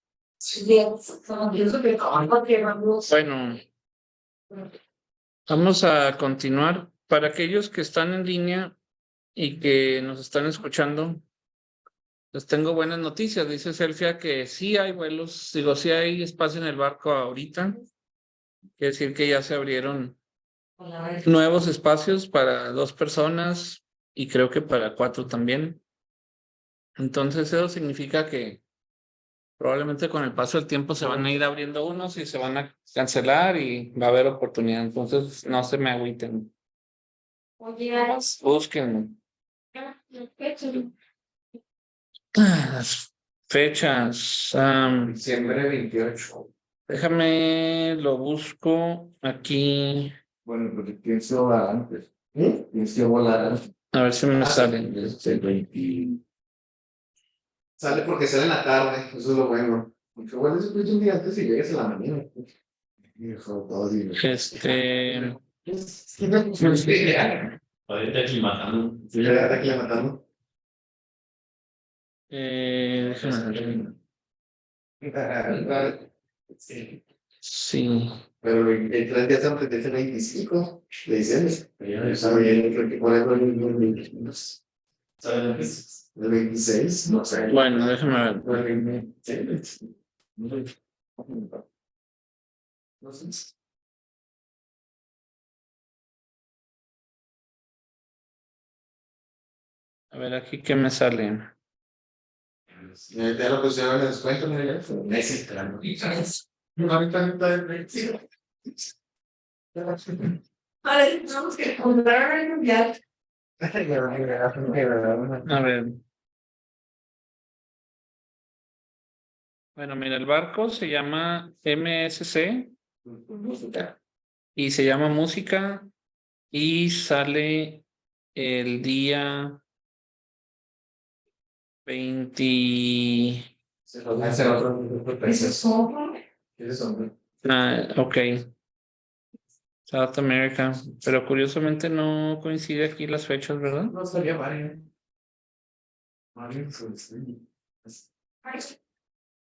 Bueno, Bueno, vamos a continuar. Para aquellos que están en línea y que nos están escuchando, les tengo buenas noticias. Dice Selfia que sí hay vuelos, digo, sí hay espacio en el barco ahorita. Quiere decir que ya se abrieron nuevos espacios para 2 personas y creo que para 4 también. Entonces eso significa que probablemente con el paso del tiempo se van a ir abriendo unos y se van a cancelar y va a haber oportunidad. Entonces no se me agüiten. oye, Busquen las fechas. Diciembre 28. Déjame, lo busco aquí. Bueno, porque pienso volar antes. Pienso volar antes. A ver si me sale. Desde el 20. Sale porque sale en la tarde, eso es lo bueno. Porque bueno, eso es un día antes y llegas en la mañana. Hijo, todo dime. Ahorita aclimatando. Sí, ya está aclimatando. Déjame ver. Sí. Sí. Pero el 3 días antes de ese 25 de diciembre. Yo estaba bien, creo que por eso el 26, no sé. Bueno, déjame ver. El 26. No sé. A ver aquí qué me sale. Ya lo pusieron en descuento, ¿no? Messi, claro. vale, tenemos que comprar ya. A ver. Bueno, mira, el barco se llama MSC y se llama Música y sale el día 20. Ok. South America. Pero curiosamente no coincide aquí las fechas, ¿verdad? No sabía Mario.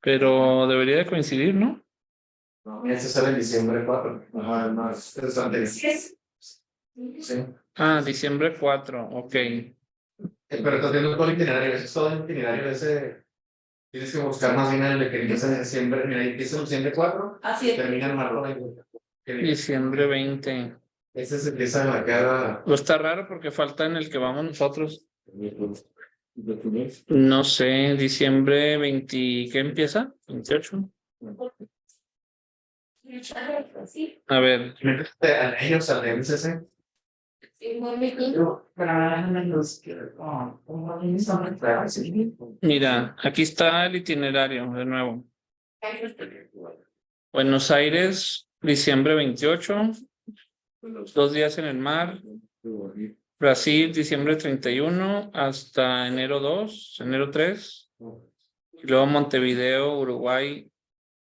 Pero debería de coincidir, ¿no? No, ese sale en diciembre 4. Ajá, no, es anterior. Sí. Ah, diciembre 4, ok. Pero estás viendo todo el itinerario, ese es todo el itinerario de ese. Tienes que buscar más bien el de que empieza en diciembre, mira, empieza en diciembre 4 Así y es. termina en marzo 20. Diciembre 20. Ese se empieza en la cada. Pues está raro porque falta en el que vamos nosotros. No sé, diciembre 20, ¿qué empieza? 28. A ver, A ellos, al de MCC. mira, aquí está el itinerario de nuevo. Buenos Aires, diciembre 28, 2 días en el mar. Brasil, diciembre 31 hasta enero 2, enero 3. Y luego Montevideo, Uruguay,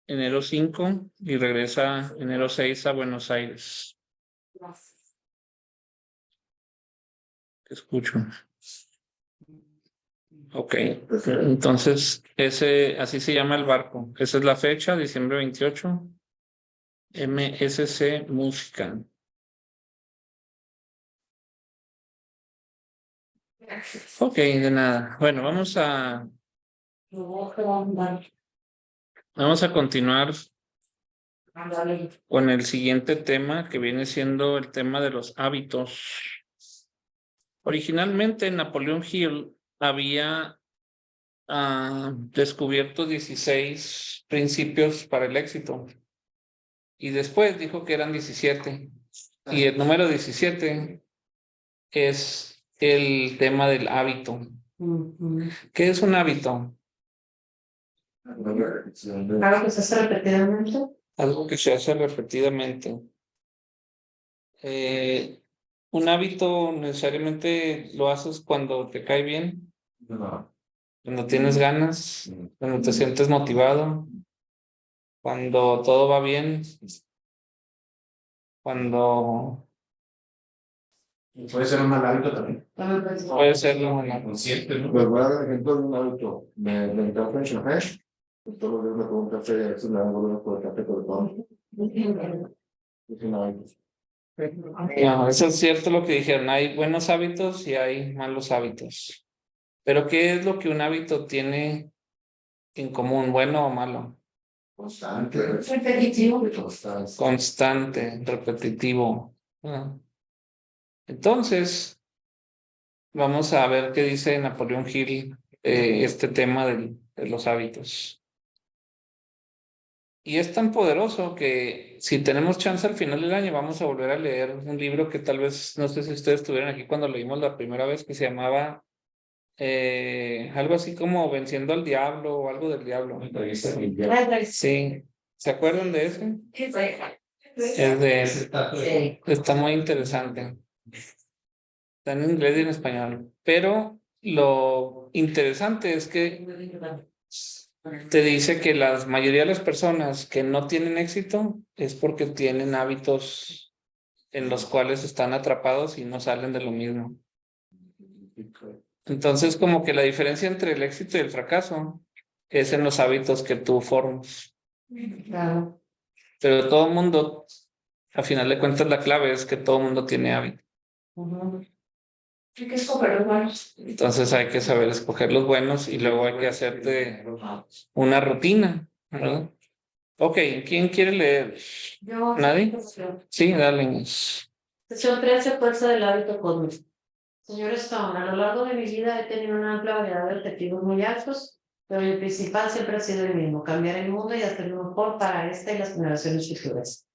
enero 5 y regresa enero 6 a Buenos Aires. Te escucho. Ok, entonces así se llama el barco. Esa es la fecha, diciembre 28. MSC Música. Ok, de nada. Bueno, vamos a continuar con el siguiente tema que viene siendo el tema de los hábitos. Originalmente Napoleón Hill había descubierto 16 principios para el éxito y después dijo que eran 17 y el número 17 es el tema del hábito. ¿Qué es un hábito? Algo que se hace repetidamente. Algo que se hace repetidamente. Un hábito necesariamente lo haces cuando te cae bien, cuando tienes ganas, cuando te sientes motivado, cuando todo va bien, cuando Puede ser un mal hábito también. puede ser Consciente, ¿no? Pues voy a dar ejemplo de un auto. Me encanta el café. Todos los días me tomo un café y a veces me dan ganas por el café con todo. Es un hábito. No, eso es cierto lo que dijeron, hay buenos hábitos y hay malos hábitos. Pero ¿qué es lo que un hábito tiene en común, bueno o malo? Constante. Repetitivo. Constante. Constante, repetitivo. Ah. Entonces, vamos a ver qué dice Napoleón Hill este tema de los hábitos. Y es tan poderoso que si tenemos chance al final del año vamos a volver a leer un libro que tal vez, no sé si ustedes estuvieron aquí cuando leímos la primera vez, que se llamaba algo así como Venciendo al Diablo o algo del diablo. Sí, ¿se acuerdan de ese? Es de Sí. está muy interesante. Está en inglés y en español. Pero lo interesante es que te dice que la mayoría de las personas que no tienen éxito es porque tienen hábitos en los cuales están atrapados y no salen de lo mismo. Entonces, como que la diferencia entre el éxito y el fracaso es en los hábitos que tú formas. Claro. Pero todo el mundo, a final de cuentas, la clave es que todo el mundo tiene hábitos. Hay que escoger los buenos. Entonces hay que saber escoger los buenos y luego hay que hacerte una rutina, ¿verdad? Ok, ¿quién quiere leer? Yo. ¿Nadie? Sí, dale. Sesión 13, fuerza del hábito cósmico. Señor Stone, a lo largo de mi vida he tenido una amplia variedad de objetivos muy altos, pero el principal siempre ha sido el mismo, cambiar el mundo y hacerlo mejor para esta y las generaciones futuras.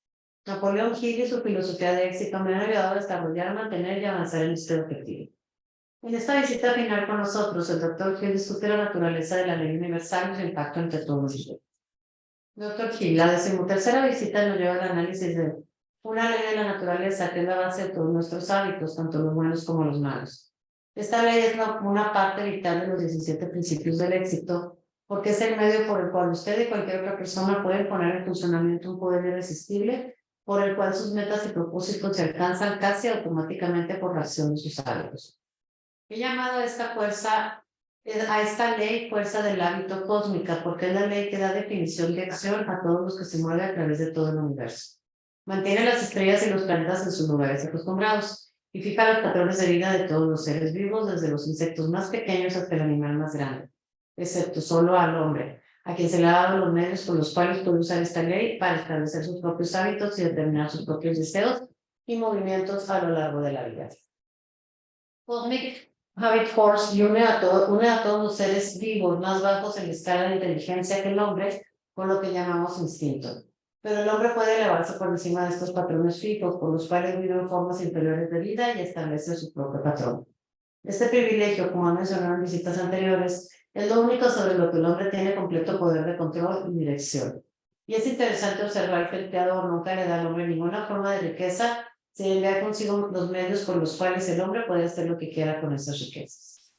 Napoleón Hill y su filosofía de éxito me han ayudado a desarrollar, mantener y avanzar en este objetivo. En esta visita final con nosotros, el Dr. Hill discute la naturaleza de la ley universal y su impacto entre todos nosotros. Dr. Hill, la 13ª visita nos lleva al análisis de una ley de la naturaleza que es la base de todos nuestros hábitos, tanto los buenos como los malos. Esta ley es una parte vital de los 17 principios del éxito, porque es el medio por el cual usted y cualquier otra persona pueden poner en funcionamiento un poder irresistible, por el cual sus metas y propósitos se alcanzan casi automáticamente por la acción de sus hábitos. He llamado a esta ley fuerza del hábito cósmica, porque es la ley que da definición de acción a todos los que se mueven a través de todo el universo. Mantiene las estrellas y los planetas en sus lugares acostumbrados y fija los patrones de vida de todos los seres vivos, desde los insectos más pequeños hasta el animal más grande, excepto solo al hombre, a quien se le ha dado los medios con los cuales puede usar esta ley para establecer sus propios hábitos y determinar sus propios deseos y movimientos a lo largo de la vida. Cosmic Habit Force une a todos los seres vivos más bajos en la escala de inteligencia que el hombre, con lo que llamamos instinto. Pero el hombre puede elevarse por encima de estos patrones fijos, por los cuales vive en formas inferiores de vida y establece su propio patrón. Este privilegio, como han mencionado en visitas anteriores, es lo único sobre lo que el hombre tiene completo poder de control y dirección. Y es interesante observar que el Creador nunca le da al hombre ninguna forma de riqueza, se envía consigo los medios con los cuales el hombre puede hacer lo que quiera con esas riquezas.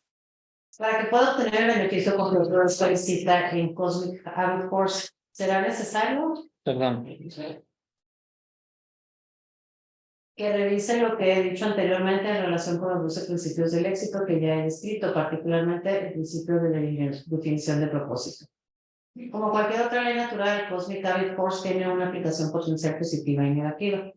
Para que pueda obtener el beneficio completo de esta visita en Cosmic Habit Force, ¿será necesario? Perdón. Que revise lo que he dicho anteriormente en relación con los 12 principios del éxito que ya he descrito, particularmente el principio de la definición de propósito. Como cualquier otra ley natural, Cosmic Habit Force tiene una aplicación potencial positiva y negativa.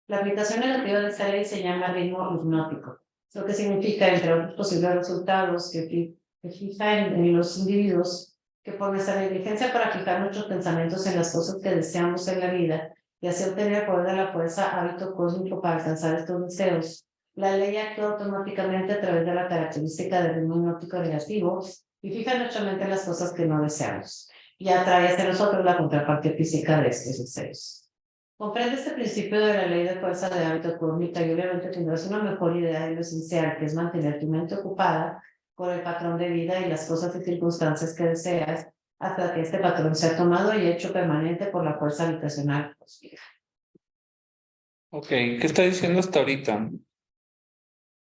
La aplicación negativa de esta ley se llama ritmo hipnótico, lo que significa, entre otros posibles resultados, que fija en los individuos que por nuestra negligencia para fijar nuestros pensamientos en las cosas que deseamos en la vida y así obtener el poder de la fuerza hábito cósmico para alcanzar estos deseos, la ley actúa automáticamente a través de la característica del ritmo hipnótico negativo y fija en nuestra mente las cosas que no deseamos y atrae hacia nosotros la contraparte física de estos deseos. Comprende este principio de la ley de fuerza de hábito cósmica y obviamente tendrás una mejor idea de lo esencial que es mantener tu mente ocupada con el patrón de vida y las cosas y circunstancias que deseas hasta que este patrón sea tomado y hecho permanente por la fuerza habitacional cósmica. Ok, ¿qué está diciendo hasta ahorita?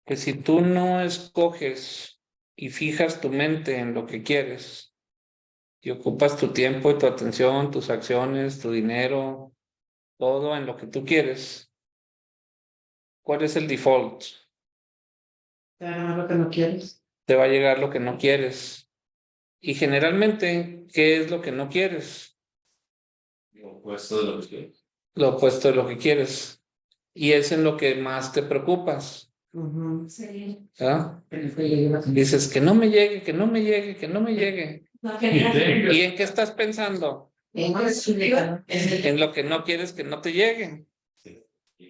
Que si tú no escoges y fijas tu mente en lo que quieres y ocupas tu tiempo y tu atención, tus acciones, tu dinero, todo en lo que tú quieres, ¿cuál es el default? ¿Te va a ganar lo que no quieres? Te va a llegar lo que no quieres. Y generalmente, ¿qué es lo que no quieres? Lo opuesto de lo que quiero. Lo opuesto de lo que quieres. Y es en lo que más te preocupas. Sí. ¿Verdad? Dices que no me llegue, que no me llegue, que no me llegue. No genera- ¿Y en qué estás pensando? En lo que no quieres que no te llegue.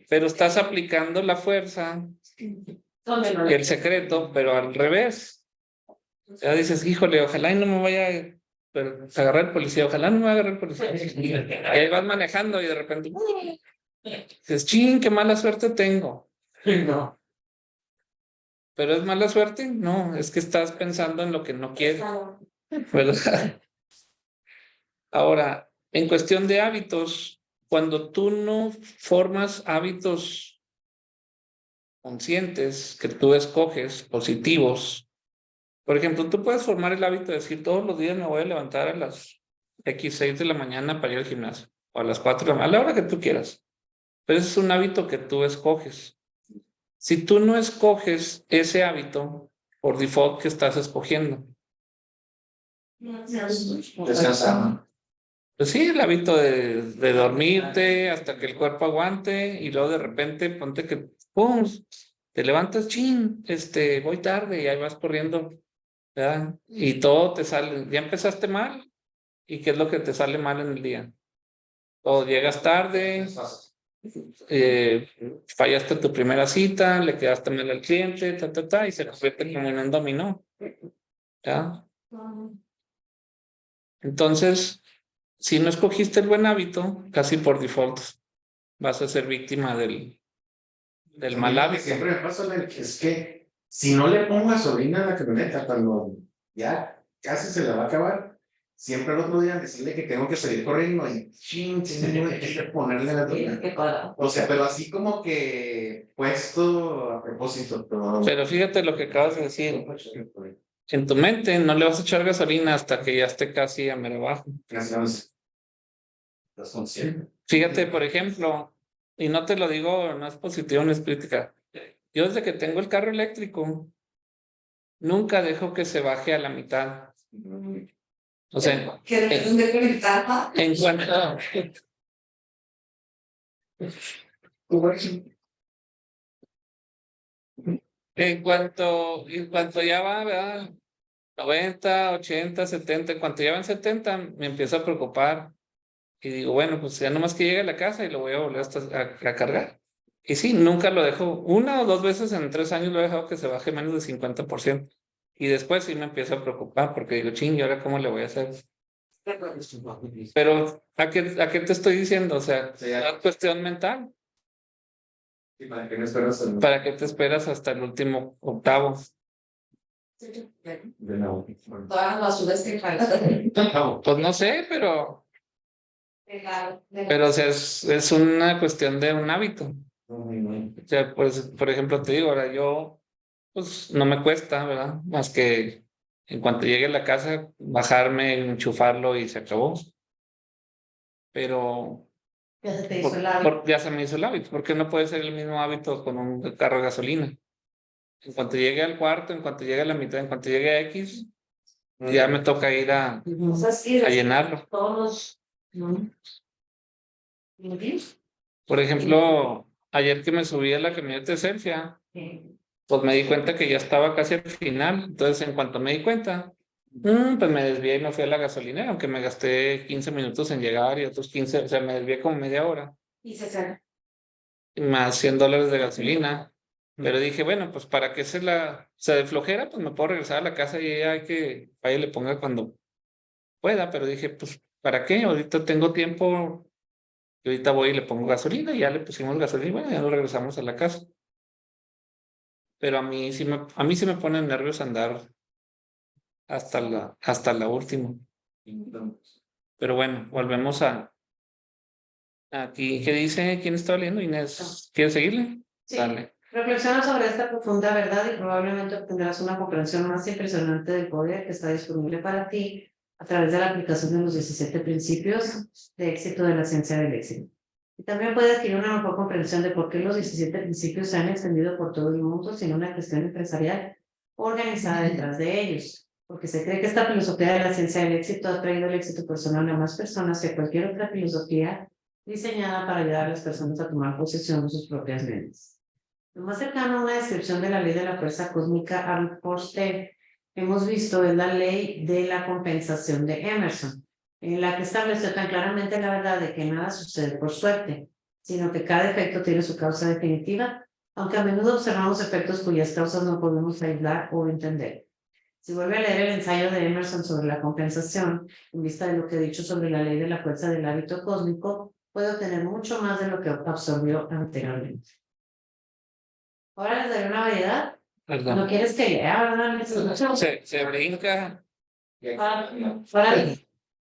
Pero estás aplicando la fuerza, el secreto, pero al revés. Ya dices, híjole, ojalá y no me vaya a agarrar el policía, ojalá no me agarre el policía. Y ahí vas manejando y de repente dices, ching, qué mala suerte tengo. No. ¿Pero es mala suerte? No, es que estás pensando en lo que no quieres, ¿verdad? Ahora, en cuestión de hábitos, cuando tú no formas hábitos conscientes que tú escoges, positivos, por ejemplo, tú puedes formar el hábito de decir todos los días me voy a levantar a las X6 de la mañana para ir al gimnasio, o a las 4 de la mañana, a la hora que tú quieras. Pero ese es un hábito que tú escoges. Si tú no escoges ese hábito, por default, ¿qué estás escogiendo? Descansar. Pues sí, el hábito de dormirte hasta que el cuerpo aguante y luego de repente ponte que, ¡pum!, te levantas, chin, voy tarde y ahí vas corriendo, ¿verdad? Y todo te sale, ya empezaste mal, ¿y qué es lo que te sale mal en el día? O llegas tarde, fallaste tu primera cita, le quedaste mal al cliente, y se convierte como en un dominó, ¿ya? Entonces, si no escogiste el buen hábito, casi por default vas a ser víctima del mal hábito. Siempre me pasa es que si no le pongo gasolina a la camioneta cuando ya casi se la va a acabar, siempre el otro día decirle que tengo que salir corriendo y ching, hay que ponerle gasolina. O sea, pero así como que puesto a propósito. Pero fíjate lo que acabas de decir. En tu mente no le vas a echar gasolina hasta que ya esté casi a mero abajo. Gracias. ¿Estás consciente? Fíjate, por ejemplo, y no te lo digo, no es positivo, no es crítica. Yo desde que tengo el carro eléctrico, nunca dejo que se baje a la mitad. O sea, en cuanto... En cuanto ya va, ¿verdad? 90, 80, 70, en cuanto ya van 70, me empiezo a preocupar. Y digo, bueno, pues ya nomás que llegue a la casa y lo voy a volver a cargar. Y sí, nunca lo dejo, 1 o 2 veces en 3 años lo he dejado que se baje menos de 50%. Y después sí me empiezo a preocupar porque digo, ching, ¿y ahora cómo le voy a hacer? Pero, ¿a qué te estoy diciendo? O sea, es una cuestión mental. ¿Y para qué me esperas? ¿Para qué te esperas hasta el último octavo? De nuevo. Todas las basuras que faltan. Pues no sé, pero o sea, es una cuestión de un hábito. O sea, pues, por ejemplo, te digo, ahora yo, pues no me cuesta, ¿verdad? Más que en cuanto llegue a la casa, bajarme, enchufarlo y se acabó. Pero Ya se te hizo el hábito. ya se me hizo el hábito, porque no puede ser el mismo hábito con un carro de gasolina. En cuanto llegue al cuarto, en cuanto llegue a la mitad, en cuanto llegue a X, ya me toca ir a llenarlo. Todos Por ejemplo, ayer que me subí a la camioneta de Celsia, pues me di cuenta que ya estaba casi al final. Entonces, en cuanto me di cuenta, pues me desvié y me fui a la gasolinera, aunque me gasté 15 minutos en llegar y otros 15, o sea, me desvié como media hora, y se sale. más $100 de gasolina. Pero dije, bueno, pues para que de flojera, pues me puedo regresar a la casa y ya hay que vaya y le ponga cuando pueda. Pero dije, pues, ¿para qué? Ahorita tengo tiempo y ahorita voy y le pongo gasolina y ya le pusimos gasolina y bueno, ya nos regresamos a la casa. Pero a mí sí me pone nervios andar hasta la última. Pero bueno, volvemos aquí. ¿Qué dice? ¿Quién está leyendo? Inés, ¿quieres seguirle? Sí. Dale. Reflexiona sobre esta profunda verdad y probablemente obtendrás una comprensión más impresionante del poder que está disponible para ti a través de la aplicación de los 17 principios de éxito de la ciencia del éxito. Y también puedes adquirir una mejor comprensión de por qué los 17 principios se han extendido por todo el mundo sin una gestión empresarial organizada detrás de ellos. porque se cree que esta filosofía de la ciencia del éxito ha traído el éxito personal a más personas que cualquier otra filosofía diseñada para ayudar a las personas a tomar posesión de sus propias mentes. Lo más cercano a una descripción de la ley de la fuerza cósmica Armstrong hemos visto es la ley de la compensación de Emerson, en la que estableció tan claramente la verdad de que nada sucede por suerte, sino que cada efecto tiene su causa definitiva, aunque a menudo observamos efectos cuyas causas no podemos aislar o entender. Si vuelve a leer el ensayo de Emerson sobre la compensación, en vista de lo que he dicho sobre la ley de la fuerza del hábito cósmico, puede obtener mucho más de lo que absorbió anteriormente. Ahora les daré una variedad. ¿No Perdón. quieres que lea, verdad? Se brinca. Ahora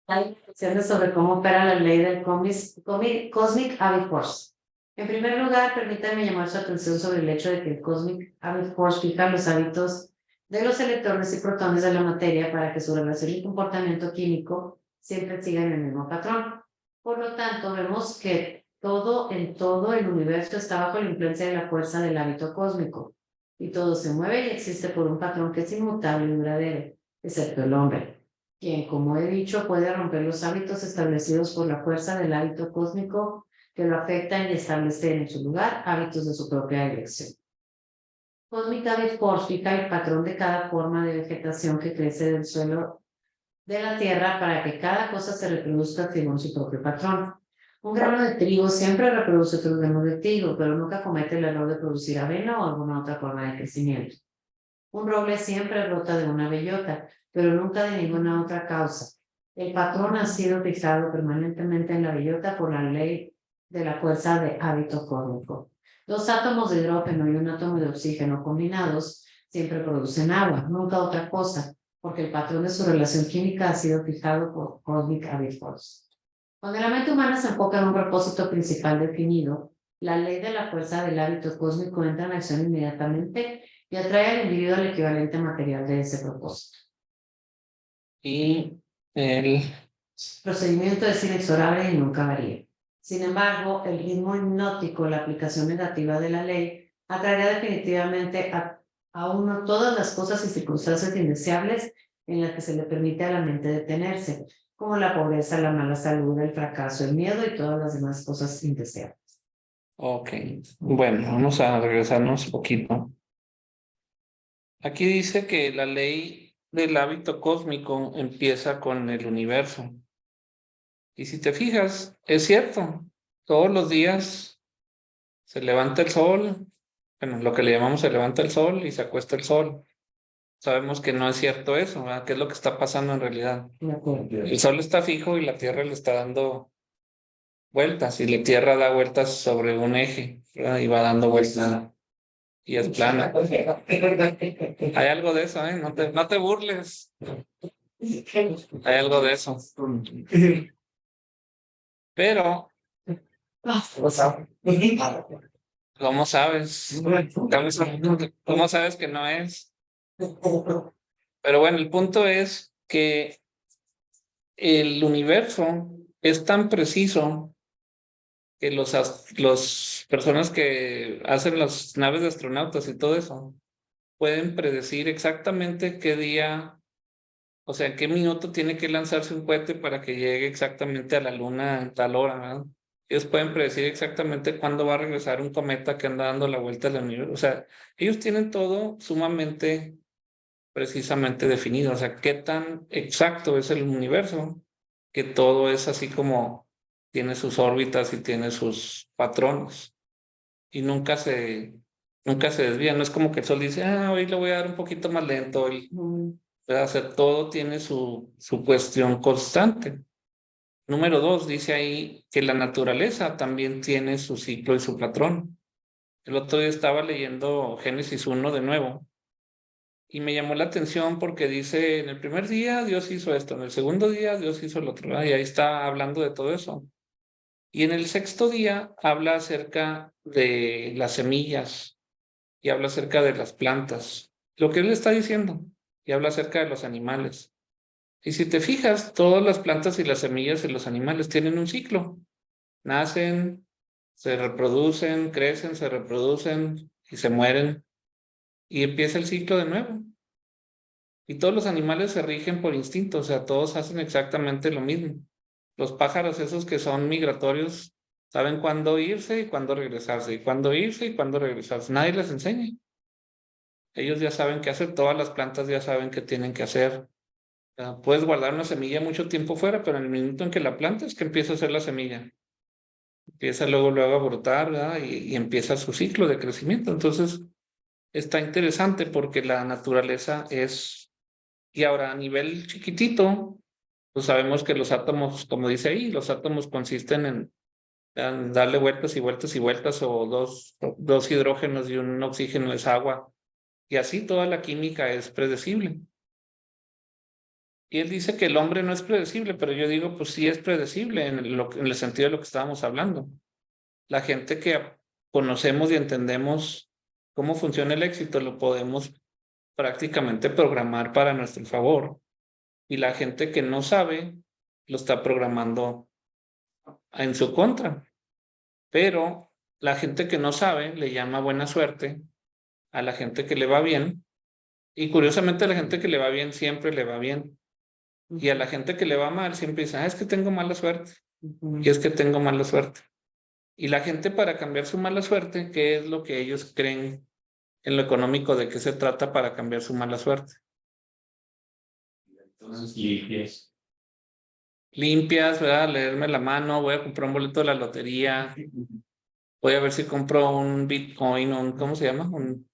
hay instrucciones sobre cómo opera la ley del Cosmic Habit Force. En primer lugar, permítanme llamar su atención sobre el hecho de que el Cosmic Habit Force fija los hábitos de los electrones y protones de la materia para que su relación y comportamiento químico siempre sigan el mismo patrón. Por lo tanto, vemos que todo el universo está bajo la influencia de la fuerza del hábito cósmico, y todo se mueve y existe por un patrón que es inmutable y duradero, excepto el hombre, quien, como he dicho, puede romper los hábitos establecidos por la fuerza del hábito cósmico que lo afectan y establecer en su lugar hábitos de su propia elección. Cosmic Habit Force fija el patrón de cada forma de vegetación que crece del suelo de la tierra para que cada cosa se reproduzca según su propio patrón. Un grano de trigo siempre reproduce otro grano de trigo, pero nunca comete el error de producir avena o alguna otra forma de crecimiento. Un roble siempre brota de una bellota, pero nunca de ninguna otra causa. El patrón ha sido fijado permanentemente en la bellota por la ley de la fuerza de hábito cósmico. Dos átomos de hidrógeno y un átomo de oxígeno combinados siempre producen agua, nunca otra cosa, porque el patrón de su relación química ha sido fijado por Cosmic Habit Force. Cuando la mente humana se enfoca en un propósito principal definido, la ley de la fuerza del hábito cósmico entra en acción inmediatamente y atrae al individuo al equivalente material de ese propósito. Y el procedimiento es inexorable y nunca varía. Sin embargo, el ritmo hipnótico, la aplicación negativa de la ley, atraerá definitivamente a uno todas las cosas y circunstancias indeseables en las que se le permite a la mente detenerse, como la pobreza, la mala salud, el fracaso, el miedo y todas las demás cosas indeseables. Ok, bueno, vamos a regresarnos un poquito. Aquí dice que la ley del hábito cósmico empieza con el universo. Y si te fijas, es cierto, todos los días se levanta el sol, bueno, lo que le llamamos se levanta el sol y se acuesta el sol. Sabemos que no es cierto eso, ¿verdad? ¿Qué es lo que está pasando en realidad? El sol está fijo y la Tierra le está dando vueltas, y la Tierra da vueltas sobre un eje, ¿verdad? Y va dando vueltas y es plana. Hay algo de eso, ¿eh? No te burles. Hay algo de eso. Pero, ¿cómo sabes? ¿Cómo sabes que no es? Pero bueno, el punto es que el universo es tan preciso que los personas que hacen las naves de astronautas y todo eso pueden predecir exactamente qué día, o sea, en qué minuto tiene que lanzarse un cohete para que llegue exactamente a la luna en tal hora, ¿verdad? Ellos pueden predecir exactamente cuándo va a regresar un cometa que anda dando la vuelta al universo. O sea, ellos tienen todo sumamente precisamente definido. O sea, qué tan exacto es el universo, que todo es así como tiene sus órbitas y tiene sus patrones. Y nunca se desvía. No es como que el sol dice, hoy le voy a dar un poquito más lento. Hoy, o sea, todo tiene su cuestión constante. Número 2, dice ahí que la naturaleza también tiene su ciclo y su patrón. El otro día estaba leyendo Génesis 1 de nuevo y me llamó la atención porque dice, en el primer día Dios hizo esto, en el segundo día Dios hizo el otro, ¿verdad? Y ahí está hablando de todo eso. Y en el sexto día habla acerca de las semillas y habla acerca de las plantas, lo que él está diciendo, y habla acerca de los animales. Y si te fijas, todas las plantas y las semillas y los animales tienen un ciclo. Nacen, se reproducen, crecen, se reproducen y se mueren. Y empieza el ciclo de nuevo. Y todos los animales se rigen por instinto, o sea, todos hacen exactamente lo mismo. Los pájaros esos que son migratorios saben cuándo irse y cuándo regresarse, y cuándo irse y cuándo regresarse. Nadie les enseña. Ellos ya saben qué hacer, todas las plantas ya saben qué tienen que hacer. Puedes guardar una semilla mucho tiempo fuera, pero en el minuto en que la plantas, que empieza a hacer la semilla. Empieza luego a brotar, ¿verdad? Y empieza su ciclo de crecimiento. Entonces, está interesante porque la naturaleza es... Y ahora, a nivel chiquitito, pues sabemos que los átomos, como dice ahí, los átomos consisten en darle vueltas y vueltas y vueltas, o dos hidrógenos y un oxígeno es agua. Y así toda la química es predecible. Y él dice que el hombre no es predecible, pero yo digo, pues sí es predecible en el sentido de lo que estábamos hablando. La gente que conocemos y entendemos cómo funciona el éxito, lo podemos prácticamente programar para nuestro favor. Y la gente que no sabe, lo está programando en su contra. Pero la gente que no sabe le llama buena suerte a la gente que le va bien. Y curiosamente a la gente que le va bien siempre le va bien. Y a la gente que le va mal siempre dice, es que tengo mala suerte. Y es que tengo mala suerte. Y la gente, para cambiar su mala suerte, ¿qué es lo que ellos creen en lo económico? ¿De qué se trata para cambiar su mala suerte? Entonces, limpias. Limpias, ¿verdad? Leerme la mano, voy a comprar un boleto de la lotería, voy a ver si compro un Bitcoin, ¿cómo se llama? Un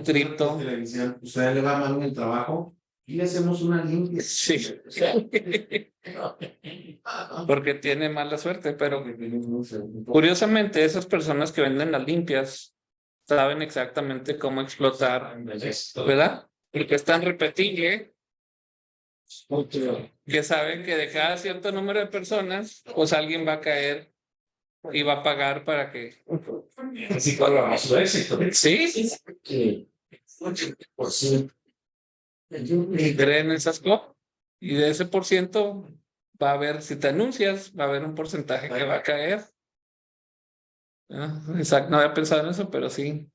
cripto. Televisión, usted le va mal en el trabajo y le hacemos una limpia. Sí. Porque tiene mala suerte, pero curiosamente esas personas que venden las limpias saben exactamente cómo explotar, ¿verdad? Porque es tan repetible que saben que de cada cierto número de personas, pues alguien va a caer y va a pagar para que... Así para su éxito. Sí. Por sí. Y creen esas cosas. Y de ese por ciento va a haber, si te anuncias, va a haber un porcentaje que va a caer. Exacto, no había pensado en eso, pero sí.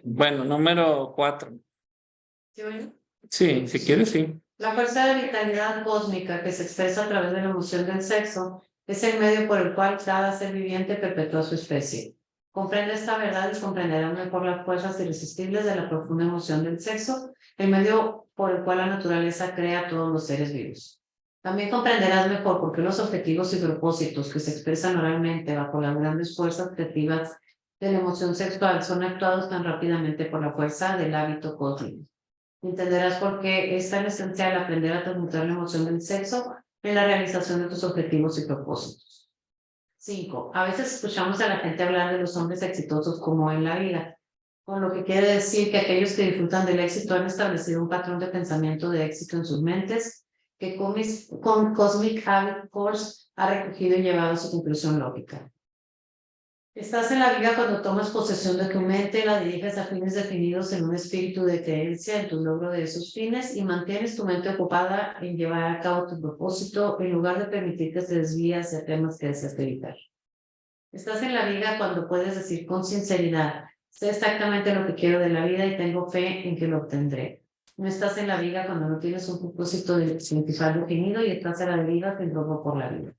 Bueno, número 4. ¿Sí, oye? Sí, si quieres, sí. La fuerza de vitalidad cósmica que se expresa a través de la emoción del sexo es el medio por el cual cada ser viviente perpetúa su especie. Comprende esta verdad y comprenderá mejor las fuerzas irresistibles de la profunda emoción del sexo, el medio por el cual la naturaleza crea a todos los seres vivos. También comprenderás mejor por qué los objetivos y propósitos que se expresan oralmente bajo las grandes fuerzas creativas de la emoción sexual son actuados tan rápidamente por la fuerza del hábito cósmico. Entenderás por qué es tan esencial aprender a transmutar la emoción del sexo en la realización de tus objetivos y propósitos. 5. A veces escuchamos a la gente hablar de los hombres exitosos como en la vida, con lo que quiere decir que aquellos que disfrutan del éxito han establecido un patrón de pensamiento de éxito en sus mentes que Cosmic Habit Force ha recogido y llevado a su conclusión lógica. Estás en la vida cuando tomas posesión de tu mente, la diriges a fines definidos en un espíritu de creencia en tu logro de esos fines y mantienes tu mente ocupada en llevar a cabo tu propósito en lugar de permitir que se desvíe hacia temas que deseas evitar. Estás en la vida cuando puedes decir con sinceridad, sé exactamente lo que quiero de la vida y tengo fe en que lo obtendré. No estás en la vida cuando no tienes un propósito principal definido y estás a la deriva sin rumbo por la vida.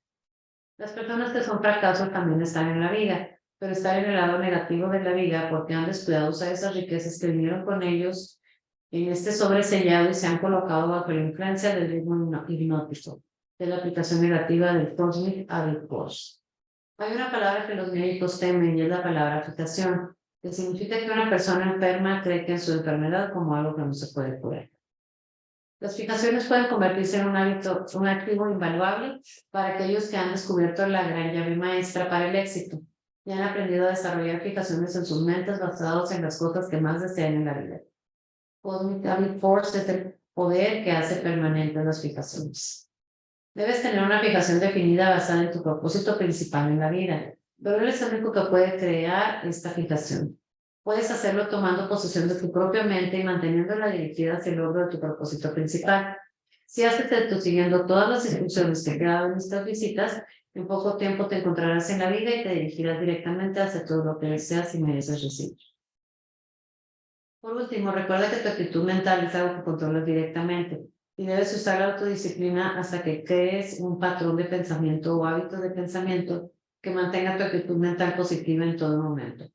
Las personas que son fracasos también están en la vida, pero están en el lado negativo de la vida porque han descuidado usar esas riquezas que vinieron con ellos en este sobresellado y se han colocado bajo la influencia del ritmo hipnótico, de la aplicación negativa del Cosmic Habit Force. Hay una palabra que los médicos temen y es la palabra fijación, que significa que una persona enferma cree que en su enfermedad como algo que no se puede curar. Las fijaciones pueden convertirse en un hábito, un activo invaluable para aquellos que han descubierto la gran llave maestra para el éxito y han aprendido a desarrollar fijaciones en sus mentes basadas en las cosas que más desean en la vida. Cosmic Habit Force es el poder que hace permanentes las fijaciones. Debes tener una fijación definida basada en tu propósito principal en la vida, pero eres el único que puede crear esta fijación. Puedes hacerlo tomando posesión de tu propia mente y manteniéndola dirigida hacia el logro de tu propósito principal. Si haces esto siguiendo todas las instrucciones que he creado en estas visitas, en poco tiempo te encontrarás en la vida y te dirigirás directamente hacia todo lo que deseas y mereces recibir. Por último, recuerda que tu actitud mental es algo que controlas directamente y debes usar la autodisciplina hasta que crees un patrón de pensamiento o hábito de pensamiento que mantenga tu actitud mental positiva en todo momento.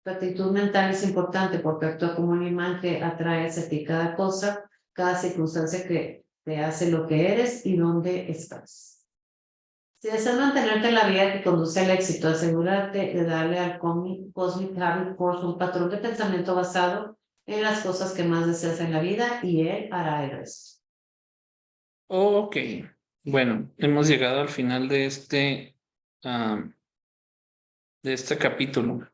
Tu actitud mental es importante porque actúa como un imán que atrae hacia ti cada cosa, cada circunstancia que te hace lo que eres y dónde estás. Si deseas mantenerte en la vida que conduce al éxito, asegúrate de darle al Cosmic Habit Force un patrón de pensamiento basado en las cosas que más deseas en la vida y él hará el resto. Ok, bueno, hemos llegado al final de este capítulo.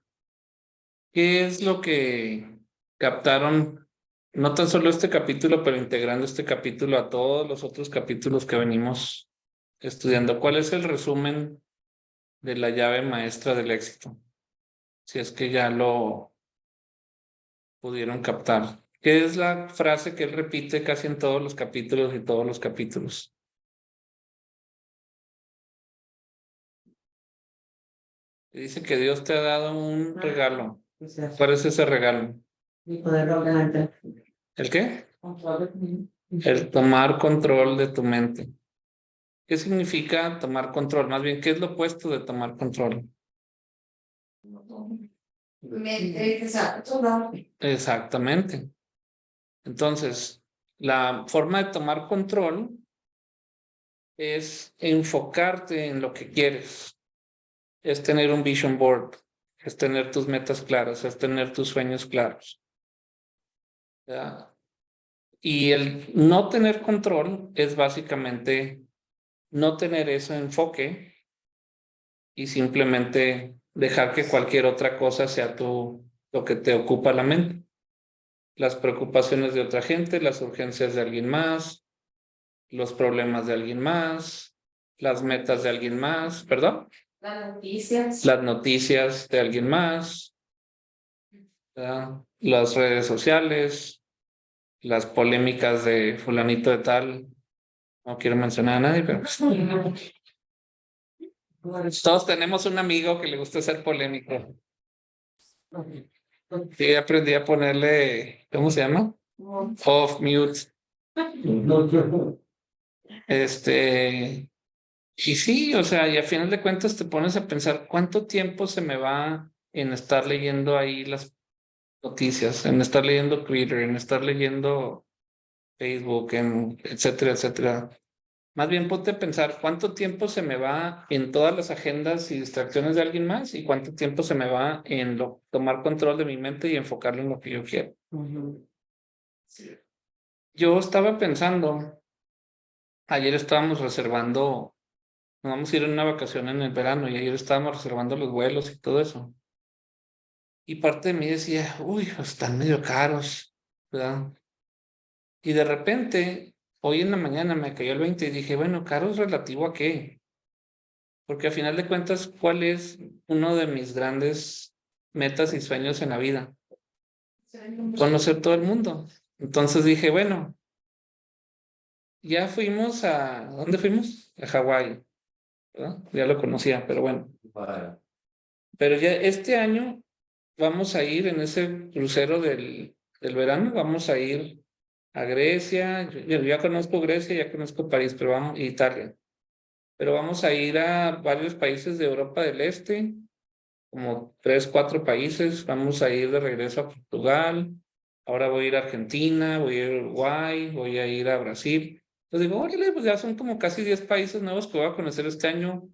¿Qué es lo que captaron? No tan solo este capítulo, pero integrando este capítulo a todos los otros capítulos que venimos estudiando. ¿Cuál es el resumen de la llave maestra del éxito? Si es que ya lo pudieron captar. ¿Qué es la frase que él repite casi en todos los capítulos y todos los capítulos? Dice que Dios te ha dado un regalo. ¿Cuál es ese regalo? Y poder obviamente ¿El qué? controlar. El tomar control de tu mente. ¿Qué significa tomar control? Más bien, ¿qué es lo opuesto de tomar control? Exactamente. Entonces, la forma de tomar control es enfocarte en lo que quieres. Es tener un vision board, es tener tus metas claras, es tener tus sueños claros. ¿Ya? Y el no tener control es básicamente no tener ese enfoque y simplemente dejar que cualquier otra cosa sea lo que te ocupa la mente. Las preocupaciones de otra gente, las urgencias de alguien más, los problemas de alguien más, las metas de alguien más, ¿perdón? Las noticias. Las noticias de alguien más, ¿verdad? Las redes sociales, las polémicas de fulanito de tal. No quiero mencionar a nadie, pero todos tenemos un amigo que le gusta ser polémico. Sí, aprendí a ponerle, ¿cómo se llama? Off mute. Y sí, o sea, y a final de cuentas te pones a pensar cuánto tiempo se me va en estar leyendo ahí las noticias, en estar leyendo Twitter, en estar leyendo Facebook, etcétera, etcétera. Más bien ponte a pensar cuánto tiempo se me va en todas las agendas y distracciones de alguien más y cuánto tiempo se me va en tomar control de mi mente y enfocarlo en lo que yo quiero. Yo estaba pensando, ayer estábamos reservando, nos vamos a ir en una vacación en el verano y ayer estábamos reservando los vuelos y todo eso. Y parte de mí decía, uy, están medio caros, ¿verdad? Y de repente, hoy en la mañana me cayó el 20 y dije, bueno, caro es relativo a qué. Porque a final de cuentas, ¿cuál es uno de mis grandes metas y sueños en la vida? Conocer todo el mundo. Entonces dije, bueno, ya fuimos ¿dónde fuimos? A Hawái, ¿verdad? Ya lo conocía, pero bueno. Pero ya este año vamos a ir en ese crucero del verano, vamos a ir a Grecia. Yo ya conozco Grecia, ya conozco París, pero vamos a Italia. Pero vamos a ir a varios países de Europa del Este, como 3, 4 países. Vamos a ir de regreso a Portugal. Ahora voy a ir a Argentina, voy a ir a Uruguay, voy a ir a Brasil. Entonces digo, órale, pues ya son como casi 10 países nuevos que voy a conocer este año.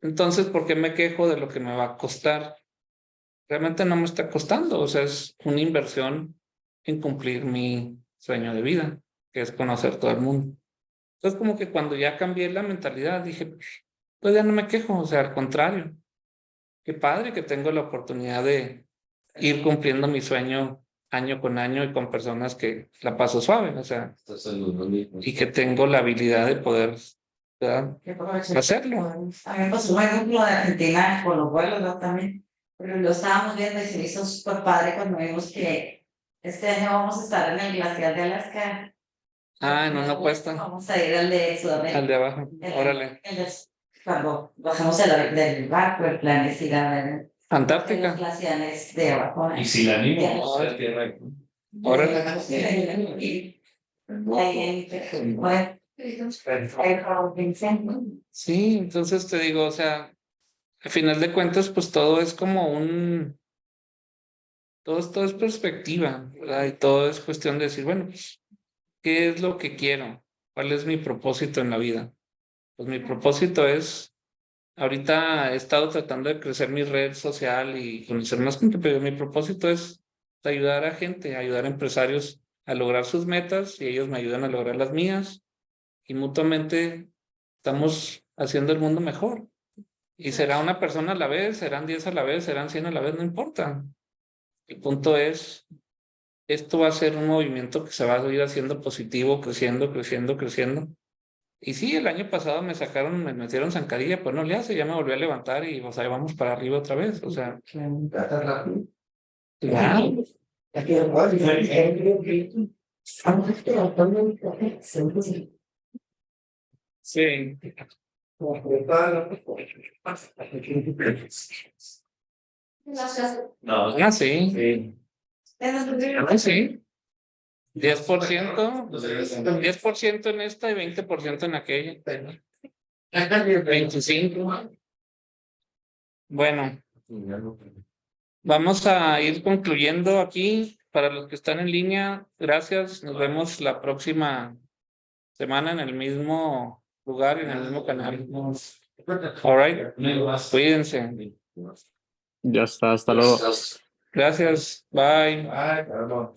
Entonces, ¿por qué me quejo de lo que me va a costar? Realmente no me está costando, o sea, es una inversión en cumplir mi sueño de vida, que es conocer todo el mundo. Entonces, como que cuando ya cambié la mentalidad, dije, pues ya no me quejo, o sea, al contrario, qué padre que tengo la oportunidad de ir cumpliendo mi sueño año con año y con personas que la paso suave, o sea, y que tengo la habilidad de poder, ¿verdad?, hacerlo. A mí me pasó un ejemplo de Argentina con los vuelos, ¿no? También, pero lo estábamos viendo y se me hizo súper padre cuando vimos que este año vamos a estar en el glaciar de Alaska. Ah, no cuesta. Vamos a ir al de Sudamérica. Al de abajo, órale. Cuando bajamos del barco, el plan es ir a ver en Antártica. los glaciares de abajo. Y si la animo, o sea, tierra. Órale. Sí, entonces te digo, o sea, al final de cuentas, pues todo es como todo es perspectiva, ¿verdad? Y todo es cuestión de decir, bueno, pues, ¿qué es lo que quiero? ¿Cuál es mi propósito en la vida? Pues mi propósito es, ahorita he estado tratando de crecer mi red social y conocer más gente, pero mi propósito es ayudar a gente, ayudar a empresarios a lograr sus metas y ellos me ayudan a lograr las mías y mutuamente estamos haciendo el mundo mejor. Y será una persona a la vez, serán 10 a la vez, serán 100 a la vez, no importa. El punto es, esto va a ser un movimiento que se va a ir haciendo positivo, creciendo, creciendo, creciendo. Y sí, el año pasado me sacaron, me metieron zancadilla, pues no le hace, ya me volví a levantar y, o sea, vamos para arriba otra vez, o sea. Claro. Sí. No, Ah, sí. sí. Ah, sí. 10%, 10% en esta y 20% en aquella. 25. Bueno, vamos a ir concluyendo aquí. Para los que están en línea, gracias. Nos vemos la próxima semana en el mismo lugar, en el mismo canal. All right. Cuídense. Ya está, hasta luego. Gracias. Bye. Ay, perdón.